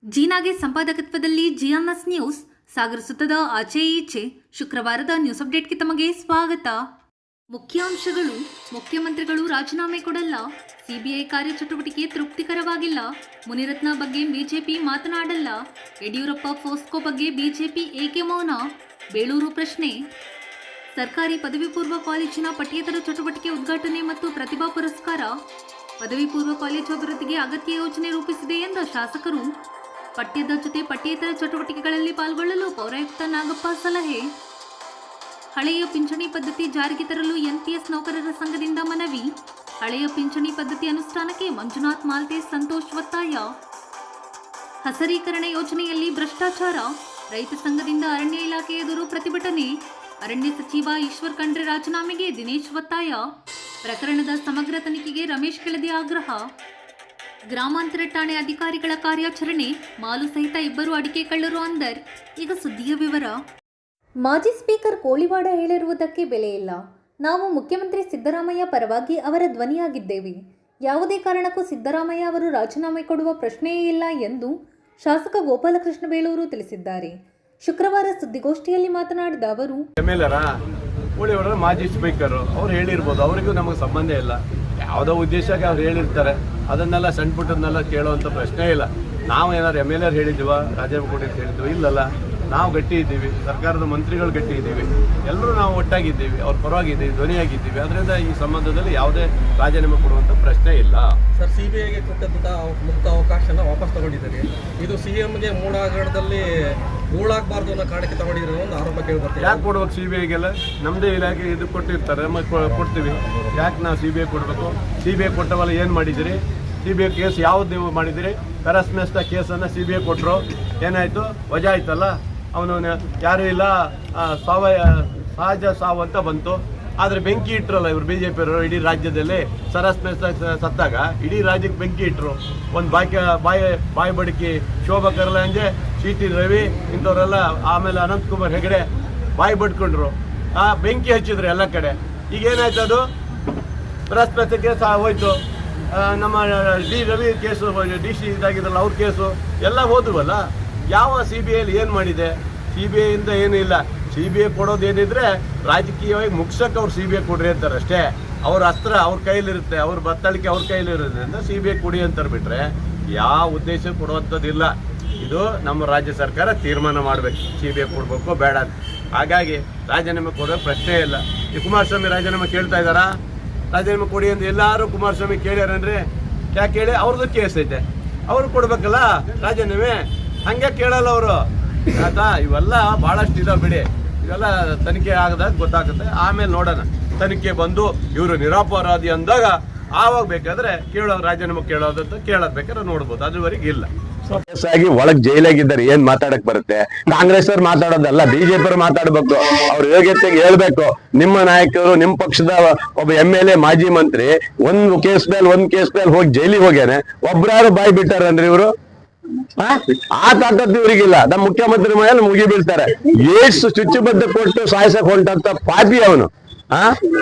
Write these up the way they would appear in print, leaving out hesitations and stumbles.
ಜೀನಾಗೆ ಸಂಪಾದಕತ್ವದಲ್ಲಿ ಜಿಎನ್ಎಸ್ news ಸಾಗರ ಸುತ್ತದ ಆಚೆ ಈಚೆ ಶುಕ್ರವಾರದ ನ್ಯೂಸ್ ಅಪ್ಡೇಟ್ಗೆ ತಮಗೆ ಸ್ವಾಗತ. ಮುಖ್ಯಾಂಶಗಳು: ಮುಖ್ಯಮಂತ್ರಿಗಳು ರಾಜೀನಾಮೆ ಕೊಡಲ್ಲ, ಸಿಬಿಐ ಕಾರ್ಯಚಟುವಟಿಕೆ ತೃಪ್ತಿಕರವಾಗಿಲ್ಲ, ಮುನಿರತ್ನ ಬಗ್ಗೆ ಬಿಜೆಪಿ ಮಾತನಾಡಲ್ಲ, ಯಡಿಯೂರಪ್ಪ ಫೋಸ್ಕೋ ಬಗ್ಗೆ ಬಿಜೆಪಿ ಏಕೆ ಮೌನ, ಬೇಳೂರು ಪ್ರಶ್ನೆ, ಸರ್ಕಾರಿ ಪದವಿ ಪೂರ್ವ ಕಾಲೇಜಿನ ಪಠ್ಯೇತರ ಚಟುವಟಿಕೆ ಉದ್ಘಾಟನೆ ಮತ್ತು ಪ್ರತಿಭಾ ಪುರಸ್ಕಾರ, ಪದವಿ ಪೂರ್ವ ಕಾಲೇಜು ಅಭಿವೃದ್ಧಿಗೆ ಅಗತ್ಯ ಯೋಜನೆ ರೂಪಿಸಿದೆ ಎಂದ ಶಾಸಕರು, ಪಠ್ಯದ ಜೊತೆ ಪಠ್ಯೇತರ ಚಟುವಟಿಕೆಗಳಲ್ಲಿ ಪಾಲ್ಗೊಳ್ಳಲು ಪೌರಾಯುಕ್ತ ನಾಗಪ್ಪ ಸಲಹೆ, ಹಳೆಯ ಪಿಂಚಣಿ ಪದ್ಧತಿ ಜಾರಿಗೆ ತರಲು ಎನ್ಪಿಎಸ್ ನೌಕರರ ಸಂಘದಿಂದ ಮನವಿ, ಹಳೆಯ ಪಿಂಚಣಿ ಪದ್ಧತಿ ಅನುಷ್ಠಾನಕ್ಕೆ ಮಂಜುನಾಥ್ ಮಾಲ್ತೆ ಸಂತೋಷ್ ಒತ್ತಾಯ, ಹಸರೀಕರಣ ಯೋಜನೆಯಲ್ಲಿ ಭ್ರಷ್ಟಾಚಾರ, ರೈತ ಸಂಘದಿಂದ ಅರಣ್ಯ ಇಲಾಖೆ ಎದುರು ಪ್ರತಿಭಟನೆ, ಅರಣ್ಯ ಸಚಿವ ಈಶ್ವರ್ ಖಂಡ್ರೆ ರಾಜೀನಾಮೆಗೆ ದಿನೇಶ್ ಒತ್ತಾಯ, ಪ್ರಕರಣದ ಸಮಗ್ರ ತನಿಖೆಗೆ ರಮೇಶ್ ಕೆಳದಿ ಆಗ್ರಹ, ಗ್ರಾಮಾಂತರ ಠಾಣೆ ಅಧಿಕಾರಿಗಳ ಕಾರ್ಯಾಚರಣೆ, ಮಾಲು ಸಹಿತ ಇಬ್ಬರು ಅಡಿಕೆ ಕಳ್ಳರು ಅಂದರ್. ಈಗ ಸುದ್ದಿಯ ವಿವರ. ಮಾಜಿ ಸ್ಪೀಕರ್ ಕೋಳಿವಾಡ ಹೇಳಿರುವುದಕ್ಕೆ ಬೆಲೆ ಇಲ್ಲ. ನಾವು ಮುಖ್ಯಮಂತ್ರಿ ಸಿದ್ದರಾಮಯ್ಯ ಪರವಾಗಿ ಅವರ ಧ್ವನಿಯಾಗಿದ್ದೇವೆ. ಯಾವುದೇ ಕಾರಣಕ್ಕೂ ಸಿದ್ದರಾಮಯ್ಯ ಅವರು ರಾಜೀನಾಮೆ ಕೊಡುವ ಪ್ರಶ್ನೆಯೇ ಇಲ್ಲ ಎಂದು ಶಾಸಕ ಗೋಪಾಲಕೃಷ್ಣ ಬೇಳೂರು ತಿಳಿಸಿದ್ದಾರೆ. ಶುಕ್ರವಾರ ಸುದ್ದಿಗೋಷ್ಠಿಯಲ್ಲಿ ಮಾತನಾಡಿದ ಅವರು, ಕೋಳಿವಾಡ ಮಾಜಿ ಸ್ಪೀಕರ್ ಅವ್ರು ಹೇಳಿರ್ಬೋದು, ಅವರಿಗೂ ನಮಗೆ ಸಂಬಂಧ ಇಲ್ಲ. ಯಾವುದೋ ಉದ್ದೇಶಕ್ಕೆ ಅವ್ರು ಹೇಳಿರ್ತಾರೆ, ಅದನ್ನೆಲ್ಲ ಸಣ್ಣ ಪುಟ್ಟದನ್ನೆಲ್ಲ ಕೇಳುವಂಥ ಪ್ರಶ್ನೆ ಇಲ್ಲ. ನಾವು ಏನಾದ್ರು MLA ಹೇಳಿದ್ವ, ರಾಜೀನಾಮೆ ಕೊಡಿ ಅಂತ ಹೇಳಿದ್ವಿ? ಇಲ್ಲಲ್ಲ, ನಾವು ಗಟ್ಟಿ ಇದ್ದೀವಿ, ಸರ್ಕಾರದ ಮಂತ್ರಿಗಳು ಗಟ್ಟಿ ಇದ್ದೀವಿ, ಎಲ್ಲರೂ ನಾವು ಒಟ್ಟಾಗಿದ್ದೀವಿ, ಅವ್ರ ಪರವಾಗಿದ್ದೀವಿ, ಧ್ವನಿಯಾಗಿದ್ದೀವಿ. ಅದರಿಂದ ಈ ಸಂಬಂಧದಲ್ಲಿ ಯಾವುದೇ ರಾಜೀನಾಮೆ ಕೊಡುವಂಥ ಪ್ರಶ್ನೆ ಇಲ್ಲ. ಸರ್, CBIಗೆ ಕೊಟ್ಟಂಥ ಮುಕ್ತ ಅವಕಾಶನ ವಾಪಸ್ ತಗೊಂಡಿದ್ದಾರೆ. ಇದು CMಗೆ ಮೂಲ ಹಗರಣದಲ್ಲಿ ಧೂಳಾಗಬಾರ್ದು ಅನ್ನೋ ಕಾರಣಕ್ಕೆ ತಗೊಂಡಿರೋ ಒಂದು ಆರೋಪ ಕೇಳಿಬರ್ತದೆ. ಯಾಕೆ ಕೊಡ್ಬೇಕು CBIಗೆಲ್ಲ? ನಮ್ಮದೇ ಇಲಾಖೆ ಇದು ಕೊಟ್ಟಿರ್ತಾರೆ, ಕೊಡ್ತೀವಿ. ಯಾಕೆ ನಾವು CBI ಕೊಡಬೇಕು? CBI ಕೊಟ್ಟವಲ್ಲ ಏನು ಮಾಡಿದ್ದೀರಿ? CBI ಕೇಸ್ ಯಾವ್ದು ನೀವು ಮಾಡಿದ್ದೀರಿ? ಪೆರಸ್ಮೆಸ್ತ ಕೇಸನ್ನು CBI ಕೊಟ್ಟರು, ಏನಾಯಿತು? ವಜಾ ಆಯ್ತಲ್ಲ, ಅವನು ಯಾರೂ ಇಲ್ಲ, ಸಹಜ ಸಾವು ಅಂತ ಬಂತು. ಆದರೆ ಬೆಂಕಿ ಇಟ್ಟರಲ್ಲ ಇವರು BJP-ಯವರು ಇಡೀ ರಾಜ್ಯದಲ್ಲಿ. ಪೆರಸ್ಮೆಸ್ತ ಸತ್ತಾಗ ಇಡೀ ರಾಜ್ಯಕ್ಕೆ ಬೆಂಕಿ ಇಟ್ಟರು. ಒಂದು ಬಾಯಿ ಬಡಕಿ ಶೋಭಾ ಕರ್ಲಾಂಜೆ, CT ರವಿ ಇಂಥವರೆಲ್ಲ, ಆಮೇಲೆ ಅನಂತಕುಮಾರ್ ಹೆಗಡೆ ಬಾಯಿ ಬಡ್ಕೊಂಡ್ರು. ಬೆಂಕಿ ಹಚ್ಚಿದ್ರು ಎಲ್ಲ ಕಡೆ. ಈಗೇನಾಯ್ತು? ಅದು ಪೆರಸ್ಮೆಸ್ತ ಕೇಸ್ ಹೋಯ್ತು. ನಮ್ಮ ರವಿ ಕೇಸು, DC ಇದಾಗಿದ್ರಲ್ಲ ಅವ್ರ ಕೇಸು ಎಲ್ಲ ಹೋದ್ವಲ್ಲ. ಯಾವ CBIಯಲ್ಲಿ ಏನು ಮಾಡಿದೆ? CBIಯಿಂದ ಏನೂ ಇಲ್ಲ. CBI ಕೊಡೋದೇನಿದ್ರೆ ರಾಜಕೀಯವಾಗಿ ಮುಗ್ಸಕ್ಕೆ ಅವ್ರು CBI ಕೊಡ್ರಿ ಅಂತಾರೆ ಅಷ್ಟೇ. ಅವ್ರ ಅಸ್ತ್ರ ಅವ್ರ ಕೈಲಿರುತ್ತೆ, ಅವ್ರ ಬತ್ತಳಿಕೆ ಅವ್ರ ಕೈಲಿರೋದ್ರಿಂದ CBI ಕೊಡಿ ಅಂತಾರೆ. ಬಿಟ್ರೆ ಯಾವ ಉದ್ದೇಶ ಕೊಡುವಂಥದ್ದಿಲ್ಲ. ಇದು ನಮ್ಮ ರಾಜ್ಯ ಸರ್ಕಾರ ತೀರ್ಮಾನ ಮಾಡಬೇಕು, CBI ಕೊಡಬೇಕು ಬೇಡ ಅಂತ. ಹಾಗಾಗಿ ರಾಜೀನಾಮೆ ಕೊಡೋ ಪ್ರಶ್ನೆ ಇಲ್ಲ. ಈ ಕುಮಾರಸ್ವಾಮಿ ರಾಜೀನಾಮೆ ಕೇಳ್ತಾ ಇದ್ದಾರಾ? ರಾಜೀನಾಮೆ ಕೊಡಿ ಅಂತ ಎಲ್ಲರೂ ಕುಮಾರಸ್ವಾಮಿ ಕೇಳ್ಯಾರನ್ರಿ? ಯಾಕೆ ಹೇಳಿ? ಅವ್ರದ್ದು ಕೇಸ್ ಐತೆ, ಅವ್ರು ಕೊಡ್ಬೇಕಲ್ಲ ರಾಜೀನಾಮೆ. ಹಂಗೆ ಕೇಳಲ್ಲ ಅವರು ಆಯ್ತಾ? ಇವೆಲ್ಲ ಭಾಳಷ್ಟು ಇದಾವೆ ಬಿಡಿ. ಇವೆಲ್ಲ ತನಿಖೆ ಆಗದಾಗ ಗೊತ್ತಾಗುತ್ತೆ. ಆಮೇಲೆ ನೋಡೋಣ. ತನಿಖೆ ಬಂದು ಇವರು ನಿರಪರಾಧಿ ಅಂದಾಗ ಆವಾಗ ಬೇಕಾದ್ರೆ ರಾಜೀನಾಮೆ ಕೇಳೋದಂತ ಕೇಳೋದು ಬೇಕಾದ್ರೆ ನೋಡ್ಬೋದು. ಅದುವರೆಗೆ ಇಲ್ಲ. ಆಗಿ ಒಳಗ್ ಜೈಲಾಗಿದ್ದಾರೆ. ಏನ್ ಮಾತಾಡಕ್ ಬರುತ್ತೆ? ಕಾಂಗ್ರೆಸ್ ಅವ್ರು ಮಾತಾಡೋದಲ್ಲ, BJP ಅವ್ರು ಮಾತಾಡ್ಬೇಕು. ಅವ್ರ ಯೋಗ್ಯತೆಗೆ ಹೇಳ್ಬೇಕು. ನಿಮ್ಮ ನಾಯಕರು, ನಿಮ್ಮ ಪಕ್ಷದ ಒಬ್ಬ MLA ಮಾಜಿ ಮಂತ್ರಿ ಒಂದ್ ಕೇಸ್ ಮೇಲೆ ಹೋಗಿ ಜೈಲಿಗೆ ಹೋಗ್ಯಾನೆ. ಒಬ್ರಾರು ಬಾಯಿ ಬಿಟ್ಟಾರನ್ರಿ ಇವರು? ಆ ತಾಕತ್ತು ಇವ್ರಿಗಿಲ್ಲ. ನಮ್ಮ ಮುಖ್ಯಮಂತ್ರಿ ಮೇಲೆ ಮುಗಿ ಬೀಳ್ತಾರೆ. ಎಷ್ಟು ಚುಚ್ಚುಬದ್ಧ ಕೊಟ್ಟು ಸಾಯಿಸಕ್ ಹೊಂಟಂತ ಪಾಪಿ ಅವನು.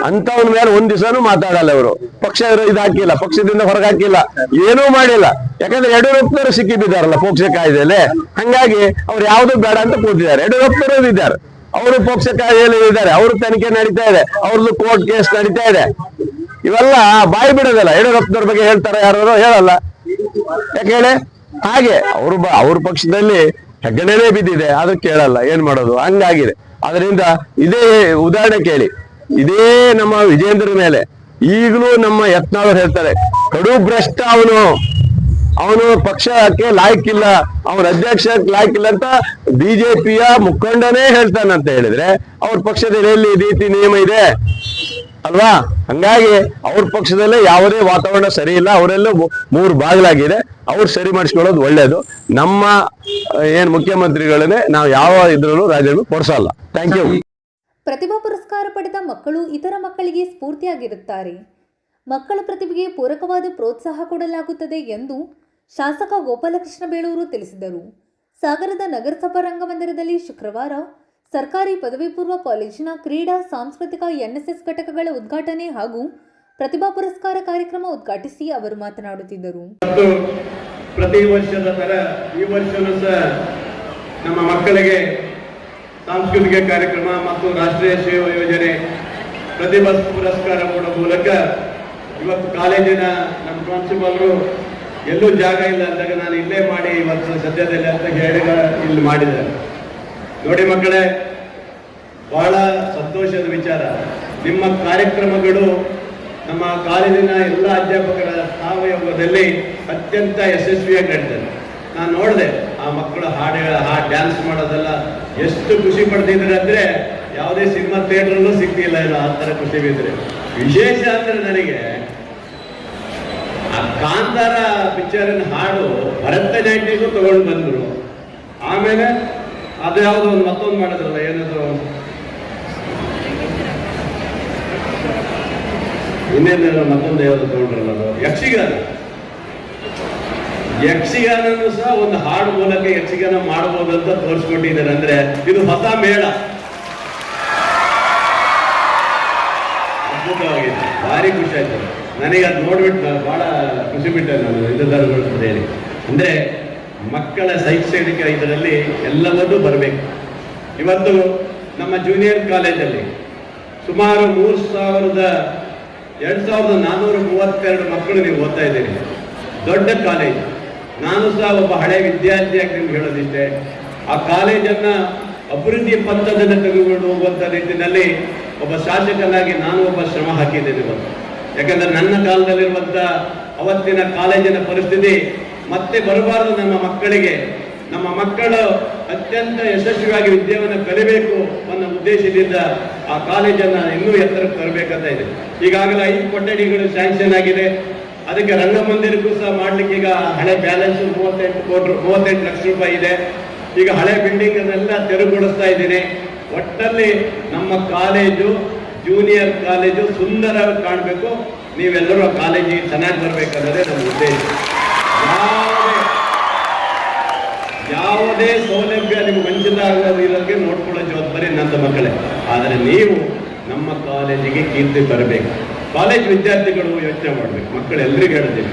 ಅಂತವನ ಮೇಲೆ ಒಂದ್ ದಿವಸನೂ ಮಾತಾಡಲ್ಲ ಇವರು. ಪಕ್ಷ ಇದಾಕಿಲ್ಲ, ಪಕ್ಷದಿಂದ ಹೊರಗಾಕಿಲ್ಲ, ಏನೂ ಮಾಡಿಲ್ಲ. ಯಾಕಂದ್ರೆ ಯಡಿಯೂರಪ್ಪನವರು ಸಿಕ್ಕಿ ಬಿದ್ದಾರಲ್ಲ ಪೋಕ್ಷ ಕಾಯ್ದೆಯಲ್ಲಿ. ಹಂಗಾಗಿ ಅವ್ರು ಯಾವ್ದು ಬೇಡ ಅಂತ ಕೂತಿದ್ದಾರೆ. ಯಡಿಯೂರಪ್ಪನವರು ಇದ್ದಾರೆ, ಅವರು ಪೋಕ್ಷ ಕಾಯ್ದೆಯಲ್ಲಿ ಇದ್ದಾರೆ, ಅವ್ರ ತನಿಖೆ ನಡೀತಾ ಇದೆ, ಅವ್ರದ್ದು ಕೋರ್ಟ್ ಕೇಸ್ ನಡೀತಾ ಇದೆ. ಇವೆಲ್ಲ ಬಾಯಿ ಬಿಡೋದಲ್ಲ. ಯಡಿಯೂರಪ್ಪನವ್ರ ಬಗ್ಗೆ ಹೇಳ್ತಾರೆ ಯಾರು? ಹೇಳಲ್ಲ. ಯಾಕೆ ಹೇಳಿ? ಹಾಗೆ ಅವ್ರ ಪಕ್ಷದಲ್ಲಿ ಹೆಗ್ಗಣೆನೇ ಬಿದ್ದಿದೆ, ಅದು ಕೇಳಲ್ಲ. ಏನ್ ಮಾಡೋದು? ಹಂಗಾಗಿದೆ. ಅದರಿಂದ ಇದೇ ಉದಾಹರಣೆ ಕೇಳಿ. ಇದೇ ನಮ್ಮ ವಿಜೇಂದ್ರ ಮೇಲೆ ಈಗಲೂ ನಮ್ಮ ಯತ್ನಾಳ್ ಹೇಳ್ತಾರೆ, ಕಡು ಭ್ರಷ್ಟ ಅವನು ಪಕ್ಷಕ್ಕೆ ಲಾಯಕ್ಕಿಲ್ಲ, ಅವನ ಅಧ್ಯಕ್ಷಕ್ಕೆ ಲಾಯಕ್ಕಿಲ್ಲ ಅಂತ BJP-ಯ ಮುಖಂಡನೇ ಹೇಳ್ತಾನಂತ ಹೇಳಿದ್ರೆ ಅವ್ರ ಪಕ್ಷದಲ್ಲಿ ಎಲ್ಲಿ ರೀತಿ ನಿಯಮ ಇದೆ ಅಲ್ವಾ? ಹಂಗಾಗಿ ಅವ್ರ ಪಕ್ಷದಲ್ಲೇ ಯಾವುದೇ ವಾತಾವರಣ ಸರಿ ಇಲ್ಲ. ಅವರೆಲ್ಲ 3 ಬಾಗಿಲಾಗಿದೆ. ಅವ್ರು ಸರಿ ಮಾಡಿಸ್ಕೊಳ್ಳೋದು ಒಳ್ಳೇದು. ನಮ್ಮ ಮುಖ್ಯಮಂತ್ರಿಗಳನ್ನೇ ನಾವು ಯಾವ ಇದ್ರಲ್ಲೂ ರಾಜೀನಾಮೆ ಕೊಡಿಸಲ್ಲ. Thank you. ಪ್ರತಿಭಾ ಪುರಸ್ಕಾರ ಪಡೆದ ಮಕ್ಕಳು ಇತರ ಮಕ್ಕಳಿಗೆ ಸ್ಫೂರ್ತಿಯಾಗಿರುತ್ತಾರೆ. ಮಕ್ಕಳ ಪ್ರತಿಭೆಗೆ ಪೂರಕವಾದ ಪ್ರೋತ್ಸಾಹ ಕೊಡಲಾಗುತ್ತದೆ ಎಂದು ಶಾಸಕ ಗೋಪಾಲಕೃಷ್ಣ ಬೇಳೂರು ತಿಳಿಸಿದರು. ಸಾಗರದ ನಗರಸಭಾ ರಂಗಮಂದಿರದಲ್ಲಿ ಶುಕ್ರವಾರ ಸರ್ಕಾರಿ ಪದವಿ ಪೂರ್ವ ಕಾಲೇಜಿನ ಕ್ರೀಡಾ ಸಾಂಸ್ಕೃತಿಕ ಎನ್ಎಸ್ಎಸ್ ಘಟಕಗಳ ಉದ್ಘಾಟನೆ ಹಾಗೂ ಪ್ರತಿಭಾ ಪುರಸ್ಕಾರ ಕಾರ್ಯಕ್ರಮ ಉದ್ಘಾಟಿಸಿ ಅವರು ಮಾತನಾಡುತ್ತಿದ್ದರು. ಪ್ರತಿ ವರ್ಷದ ತರ ಈ ವರ್ಷವೂ ಸಹ ನಮ್ಮ ಮಕ್ಕಳಿಗೆ ಸಾಂಸ್ಕೃತಿಕ ಕಾರ್ಯಕ್ರಮ ಮತ್ತು ರಾಷ್ಟ್ರೀಯ ಸೇವಾ ಯೋಜನೆ ಪ್ರತಿಭಾ ಪುರಸ್ಕಾರ ಕೊಡುವ ಮೂಲಕ ಇವತ್ತು ಕಾಲೇಜಿನ ನಮ್ಮ ಪ್ರಿನ್ಸಿಪಾಲರು ಎಲ್ಲೂ ಜಾಗ ಇಲ್ಲ ಅಂದಾಗ ನಾನು ಇಲ್ಲೇ ಮಾಡಿ ಇವತ್ತು ಸದ್ಯದಲ್ಲಿ ಅಂತ ಹೇಳಿ ಇಲ್ಲಿ ಮಾಡಿದ್ದಾರೆ. ನೋಡಿ ಮಕ್ಕಳೇ, ಬಹಳ ಸಂತೋಷದ ವಿಚಾರ. ನಿಮ್ಮ ಕಾರ್ಯಕ್ರಮಗಳು ನಮ್ಮ ಕಾಲೇಜಿನ ಎಲ್ಲ ಅಧ್ಯಾಪಕರ ಸಹಯೋಗದಲ್ಲಿ ಅತ್ಯಂತ ಯಶಸ್ವಿಯಾಗಿ ನಡೀತದೆ. ನಾನು ನೋಡಿದೆ ಆ ಮಕ್ಕಳು ಡ್ಯಾನ್ಸ್ ಮಾಡೋದೆಲ್ಲ ಎಷ್ಟು ಖುಷಿ ಪಡ್ತಿದ್ರು ಅಂದ್ರೆ ಯಾವುದೇ ಸಿನಿಮಾ ಥಿಯೇಟ್ರಲ್ಲೂ ಸಿಗ್ತಿಲ್ಲ ಇಲ್ಲ, ಆ ಥರ ಖುಷಿ ಬಿದ್ದರೆ. ವಿಶೇಷ ಅಂದ್ರೆ ನನಗೆ ಆ ಕಾಂತಾರ ಪಿಕ್ಚರಿನ ಹಾಡು ಭರತನಾಟ್ಯಕ್ಕೂ ತಗೊಂಡು ಬಂದ್ರು. ಆಮೇಲೆ ಅದು ಯಾವುದೋ ಒಂದು ಮತ್ತೊಂದು ಮಾಡಿದ್ರಲ್ಲ, ಏನದು ಇನ್ನೇನು ಮತ್ತೊಂದು ಯಾವುದು ತಗೊಂಡ್ರಲ್ಲ, ಅದು ಯಕ್ಷಗಾನನೂ ಸಹ ಒಂದು ಹಾಡು ಮೂಲಕ ಯಕ್ಷಗಾನ ಮಾಡಬಹುದು ಅಂತ ತೋರಿಸ್ಕೊಟ್ಟಿದ್ದಾರೆ. ಅಂದ್ರೆ ಇದು ಹೊಸ ಮೇಳ, ಅದ್ಭುತವಾಗಿದೆ, ಭಾರಿ ಖುಷಿ ಆಯ್ತು ನನಗೆ. ಅದು ನೋಡ್ಬಿಟ್ಟು ಬಹಳ ಖುಷಿ ಬಿಟ್ಟೆ ನಾನು ಇದೆಲ್ಲರೂ ಅಂತ ಹೇಳಿ. ಅಂದ್ರೆ ಮಕ್ಕಳ ಶೈಕ್ಷಣಿಕ ಇದರಲ್ಲಿ ಎಲ್ಲವನ್ನೂ ಬರಬೇಕು. ಇವತ್ತು ನಮ್ಮ ಜೂನಿಯರ್ ಕಾಲೇಜಲ್ಲಿ ಸುಮಾರು 2432 ಮಕ್ಕಳು ನೀವು ಓದ್ತಾ ಇದ್ದೀರಿ. ದೊಡ್ಡ ಕಾಲೇಜ್. ನಾನು ಸಹ ಒಬ್ಬ ಹಳೆ ವಿದ್ಯಾರ್ಥಿಯಾಗಿ ನಿಮ್ಗೆ ಹೇಳೋದಿಷ್ಟೇ, ಆ ಕಾಲೇಜನ್ನ ಅಭಿವೃದ್ಧಿ ಪಂಥದಲ್ಲಿ ತೆಗೆದುಕೊಂಡು ಹೋಗುವಂಥ ನಿಟ್ಟಿನಲ್ಲಿ ಒಬ್ಬ ಶಾಸಕನಾಗಿ ನಾನು ಒಬ್ಬ ಶ್ರಮ ಹಾಕಿದ್ದೇನೆ ಇವತ್ತು. ಯಾಕಂದ್ರೆ ನನ್ನ ಕಾಲದಲ್ಲಿರುವಂಥ ಅವತ್ತಿನ ಕಾಲೇಜಿನ ಪರಿಸ್ಥಿತಿ ಮತ್ತೆ ಬರಬಾರದು. ನಮ್ಮ ಮಕ್ಕಳು ಅತ್ಯಂತ ಯಶಸ್ವಿಯಾಗಿ ವಿದ್ಯೆಯನ್ನು ಕಲಿಬೇಕು ಅನ್ನೋ ಉದ್ದೇಶದಿಂದ ಆ ಕಾಲೇಜನ್ನು ಇನ್ನೂ ಎತ್ತರಕ್ಕೆ ತರಬೇಕಂತ ಇದೆ. ಈಗಾಗಲೇ 5 ಕೊಠಡಿಗಳು ಸ್ಯಾಂಕ್ಷನ್ ಆಗಿದೆ. ಅದಕ್ಕೆ ರಂಗಮಂದಿರಕ್ಕೂ ಸಹ ಮಾಡ್ಲಿಕ್ಕೆ ಈಗ ಹಳೆ ಬ್ಯಾಲೆನ್ಸ್ 38 ಲಕ್ಷ ರೂಪಾಯಿ ಇದೆ. ಈಗ ಹಳೆ ಬಿಲ್ಡಿಂಗ್ ಅನ್ನೆಲ್ಲ ತೆರವುಗೊಳಿಸ್ತಾ ಇದ್ದೀನಿ. ಒಟ್ಟಲ್ಲಿ ನಮ್ಮ ಕಾಲೇಜು, ಜೂನಿಯರ್ ಕಾಲೇಜು ಸುಂದರವಾಗಿ ಕಾಣಬೇಕು. ನೀವೆಲ್ಲರೂ ಆ ಕಾಲೇಜಿಗೆ ಚೆನ್ನಾಗಿ ಬರಬೇಕನ್ನೋದೇ ನಮ್ಮ ಉದ್ದೇಶ. ಯಾವುದೇ ಸೌಲಭ್ಯ ನಿಮ್ಗೆ ವಂಚಿತ ಆಗೋದಿರೋಕ್ಕೆ ನೋಡ್ಕೊಳ್ಳೋ ಜವಾಬ್ದಾರಿ ನನ್ನ ಮಕ್ಕಳೇ. ಆದರೆ ನೀವು ನಮ್ಮ ಕಾಲೇಜಿಗೆ ಕೀರ್ತಿ ತರಬೇಕು. ಕಾಲೇಜ್ ವಿದ್ಯಾರ್ಥಿಗಳು ಯೋಚನೆ ಮಾಡಬೇಕು. ಮಕ್ಕಳೆಲ್ಲರಿಗೂ ಹೇಳ್ತೀನಿ,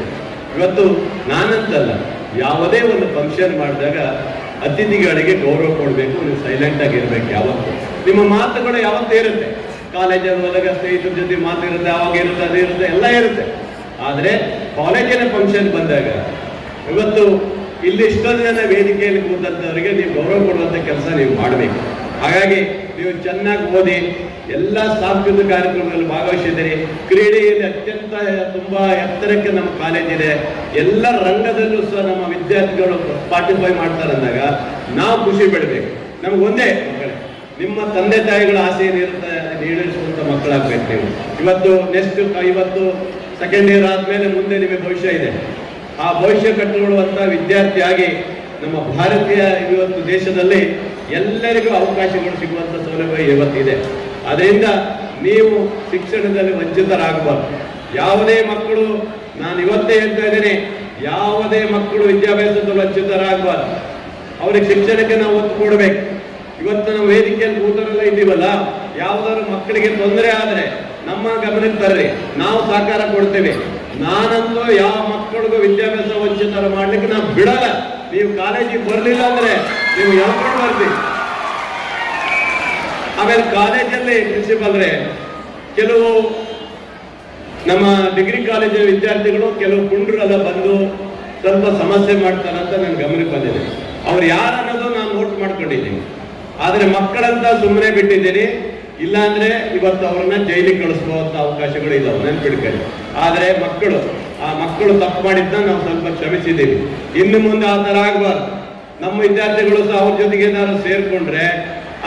ಇವತ್ತು ನಾನಂತಲ್ಲ, ಯಾವುದೇ ಒಂದು ಫಂಕ್ಷನ್ ಮಾಡಿದಾಗ ಅತಿಥಿಗಳಿಗೆ ಗೌರವ ಕೊಡಬೇಕು. ನೀವು ಸೈಲೆಂಟ್ ಆಗಿರ್ಬೇಕು. ಯಾವತ್ತು ನಿಮ್ಮ ಮಾತುಗಳು ಯಾವತ್ತೂ ಇರುತ್ತೆ. ಕಾಲೇಜಲ್ಲಿ ಹೋದಾಗ ಸ್ನೇಹಿತರ ಜೊತೆ ಮಾತಿರುತ್ತೆ, ಅವಾಗ ಇರುತ್ತೆ, ಅದು ಇರುತ್ತೆ, ಎಲ್ಲ ಇರುತ್ತೆ. ಆದರೆ ಕಾಲೇಜಿನ ಫಂಕ್ಷನ್ ಬಂದಾಗ ಇವತ್ತು ಇಲ್ಲಿ ಇಷ್ಟೊಂದು ಜನ ವೇದಿಕೆಯಲ್ಲಿ ಕೂತಂಥವರಿಗೆ ನೀವು ಗೌರವ ಕೊಡುವಂಥ ಕೆಲಸ ನೀವು ಮಾಡಬೇಕು. ಹಾಗಾಗಿ ನೀವು ಚೆನ್ನಾಗಿ ಓದಿ, ಎಲ್ಲ ಸಾಂಸ್ಕೃತಿಕ ಕಾರ್ಯಕ್ರಮಗಳಲ್ಲಿ ಭಾಗವಹಿಸಿದ್ದೀರಿ. ಕ್ರೀಡೆಯಲ್ಲಿ ಅತ್ಯಂತ ತುಂಬಾ ಎತ್ತರಕ್ಕೆ ನಮ್ಮ ಕಾಲೇಜ್ ಇದೆ. ಎಲ್ಲ ರಂಗದಲ್ಲೂ ಸಹ ನಮ್ಮ ವಿದ್ಯಾರ್ಥಿಗಳು ಪಾರ್ಟಿಸಿಪೇಟ್ ಮಾಡ್ತಾರೆ ಅಂದಾಗ ನಾವು ಖುಷಿ ಪಡಬೇಕು. ನಮಗೊಂದೇ ಮಕ್ಕಳೇ, ನಿಮ್ಮ ತಂದೆ ತಾಯಿಗಳ ಆಸೆ ಏನಿರುತ್ತೆ ಈಡೇರಿಸುವಂಥ ಮಕ್ಕಳಾಗಬೇಕು ನೀವು. ಇವತ್ತು ಸೆಕೆಂಡ್ ಇಯರ್ ಆದಮೇಲೆ ಮುಂದೆ ನಿಮಗೆ ಭವಿಷ್ಯ ಇದೆ. ಆ ಭವಿಷ್ಯ ಕಟ್ಟಿಕೊಳ್ಳುವಂಥ ವಿದ್ಯಾರ್ಥಿಯಾಗಿ ನಮ್ಮ ಭಾರತೀಯ ಇವತ್ತು ದೇಶದಲ್ಲಿ ಎಲ್ಲರಿಗೂ ಅವಕಾಶಗಳು ಸಿಗುವಂಥ ಸೌಲಭ್ಯ ಇವತ್ತಿದೆ. ಅದರಿಂದ ನೀವು ಶಿಕ್ಷಣದಲ್ಲಿ ವಂಚಿತರಾಗಬಾರ್ದು. ಯಾವುದೇ ಮಕ್ಕಳು, ನಾನು ಇವತ್ತೇ ಹೇಳ್ತಾ ಇದ್ದೇನೆ, ಯಾವುದೇ ಮಕ್ಕಳು ವಿದ್ಯಾಭ್ಯಾಸದಲ್ಲಿ ವಂಚಿತರಾಗಬಾರ್ದು. ಅವ್ರಿಗೆ ಶಿಕ್ಷಣಕ್ಕೆ ನಾವು ಒತ್ತು ಕೊಡಬೇಕು. ಇವತ್ತು ನಾವು ವೇದಿಕೆಯಲ್ಲಿ ಕೂತರೆಲ್ಲ ಇದ್ದೀವಲ್ಲ, ಯಾವುದಾದ್ರು ಮಕ್ಕಳಿಗೆ ತೊಂದರೆ ಆದರೆ ನಮ್ಮ ಗಮನಕ್ಕೆ ತರ್ರಿ, ನಾವು ಸಹಕಾರ ಕೊಡ್ತೇವೆ. ನಾನಂತೂ ಯಾವ ಮಕ್ಕಳಿಗೂ ವಿದ್ಯಾಭ್ಯಾಸ ವಂಚಿತರ ಮಾಡ್ಲಿಕ್ಕೆ ನಾವು ಬಿಡಲ್ಲ. ನೀವು ಕಾಲೇಜಿಗೆ ಬರಲಿಲ್ಲ ಅಂದ್ರೆ ನೀವು ಹೇಳ್ಕೊಂಡು ಬರ್ತೀವಿ. ಆಮೇಲೆ ಕಾಲೇಜಲ್ಲಿ ಪ್ರಿನ್ಸಿಪಾಲ್ರೆ, ಕೆಲವು ನಮ್ಮ ಡಿಗ್ರಿ ಕಾಲೇಜಿನ ವಿದ್ಯಾರ್ಥಿಗಳು ಕೆಲವು ಪುಂಡ್ರೆಲ್ಲ ಬಂದು ಸ್ವಲ್ಪ ಸಮಸ್ಯೆ ಮಾಡ್ತಾರಂತ ನನ್ನ ಗಮನಕ್ಕೆ ಬಂದಿದೆ. ಅವ್ರು ಯಾರು ಅನ್ನೋದು ನಾನು ನೋಟ್ ಮಾಡ್ಕೊಂಡಿದ್ದೀನಿ. ಆದರೆ ಮಕ್ಕಳಂತ ಸುಮ್ಮನೆ ಬಿಟ್ಟಿದ್ದೀನಿ. ಇಲ್ಲಾಂದ್ರೆ ಇವತ್ತು ಅವ್ರನ್ನ ಜೈಲಿಗೆ ಕಳಿಸ್ಬೋದಂತ ಅವಕಾಶಗಳು ಇದಾವೆ, ನೆನ್ಪಿಡ್ಕೊಳ್ಳಿ. ಆದರೆ ಆ ಮಕ್ಕಳು ತಪ್ಪು ಮಾಡಿದ್ನ ನಾವು ಸ್ವಲ್ಪ ಕ್ಷಮಿಸಿದ್ದೀವಿ. ಇನ್ನು ಮುಂದೆ ಆ ಥರ ಆಗಬಾರ್ದು. ನಮ್ಮ ವಿದ್ಯಾರ್ಥಿಗಳು ಸಹ ಅವ್ರ ಜೊತೆಗೆ ಏನಾದ್ರು ಸೇರ್ಕೊಂಡ್ರೆ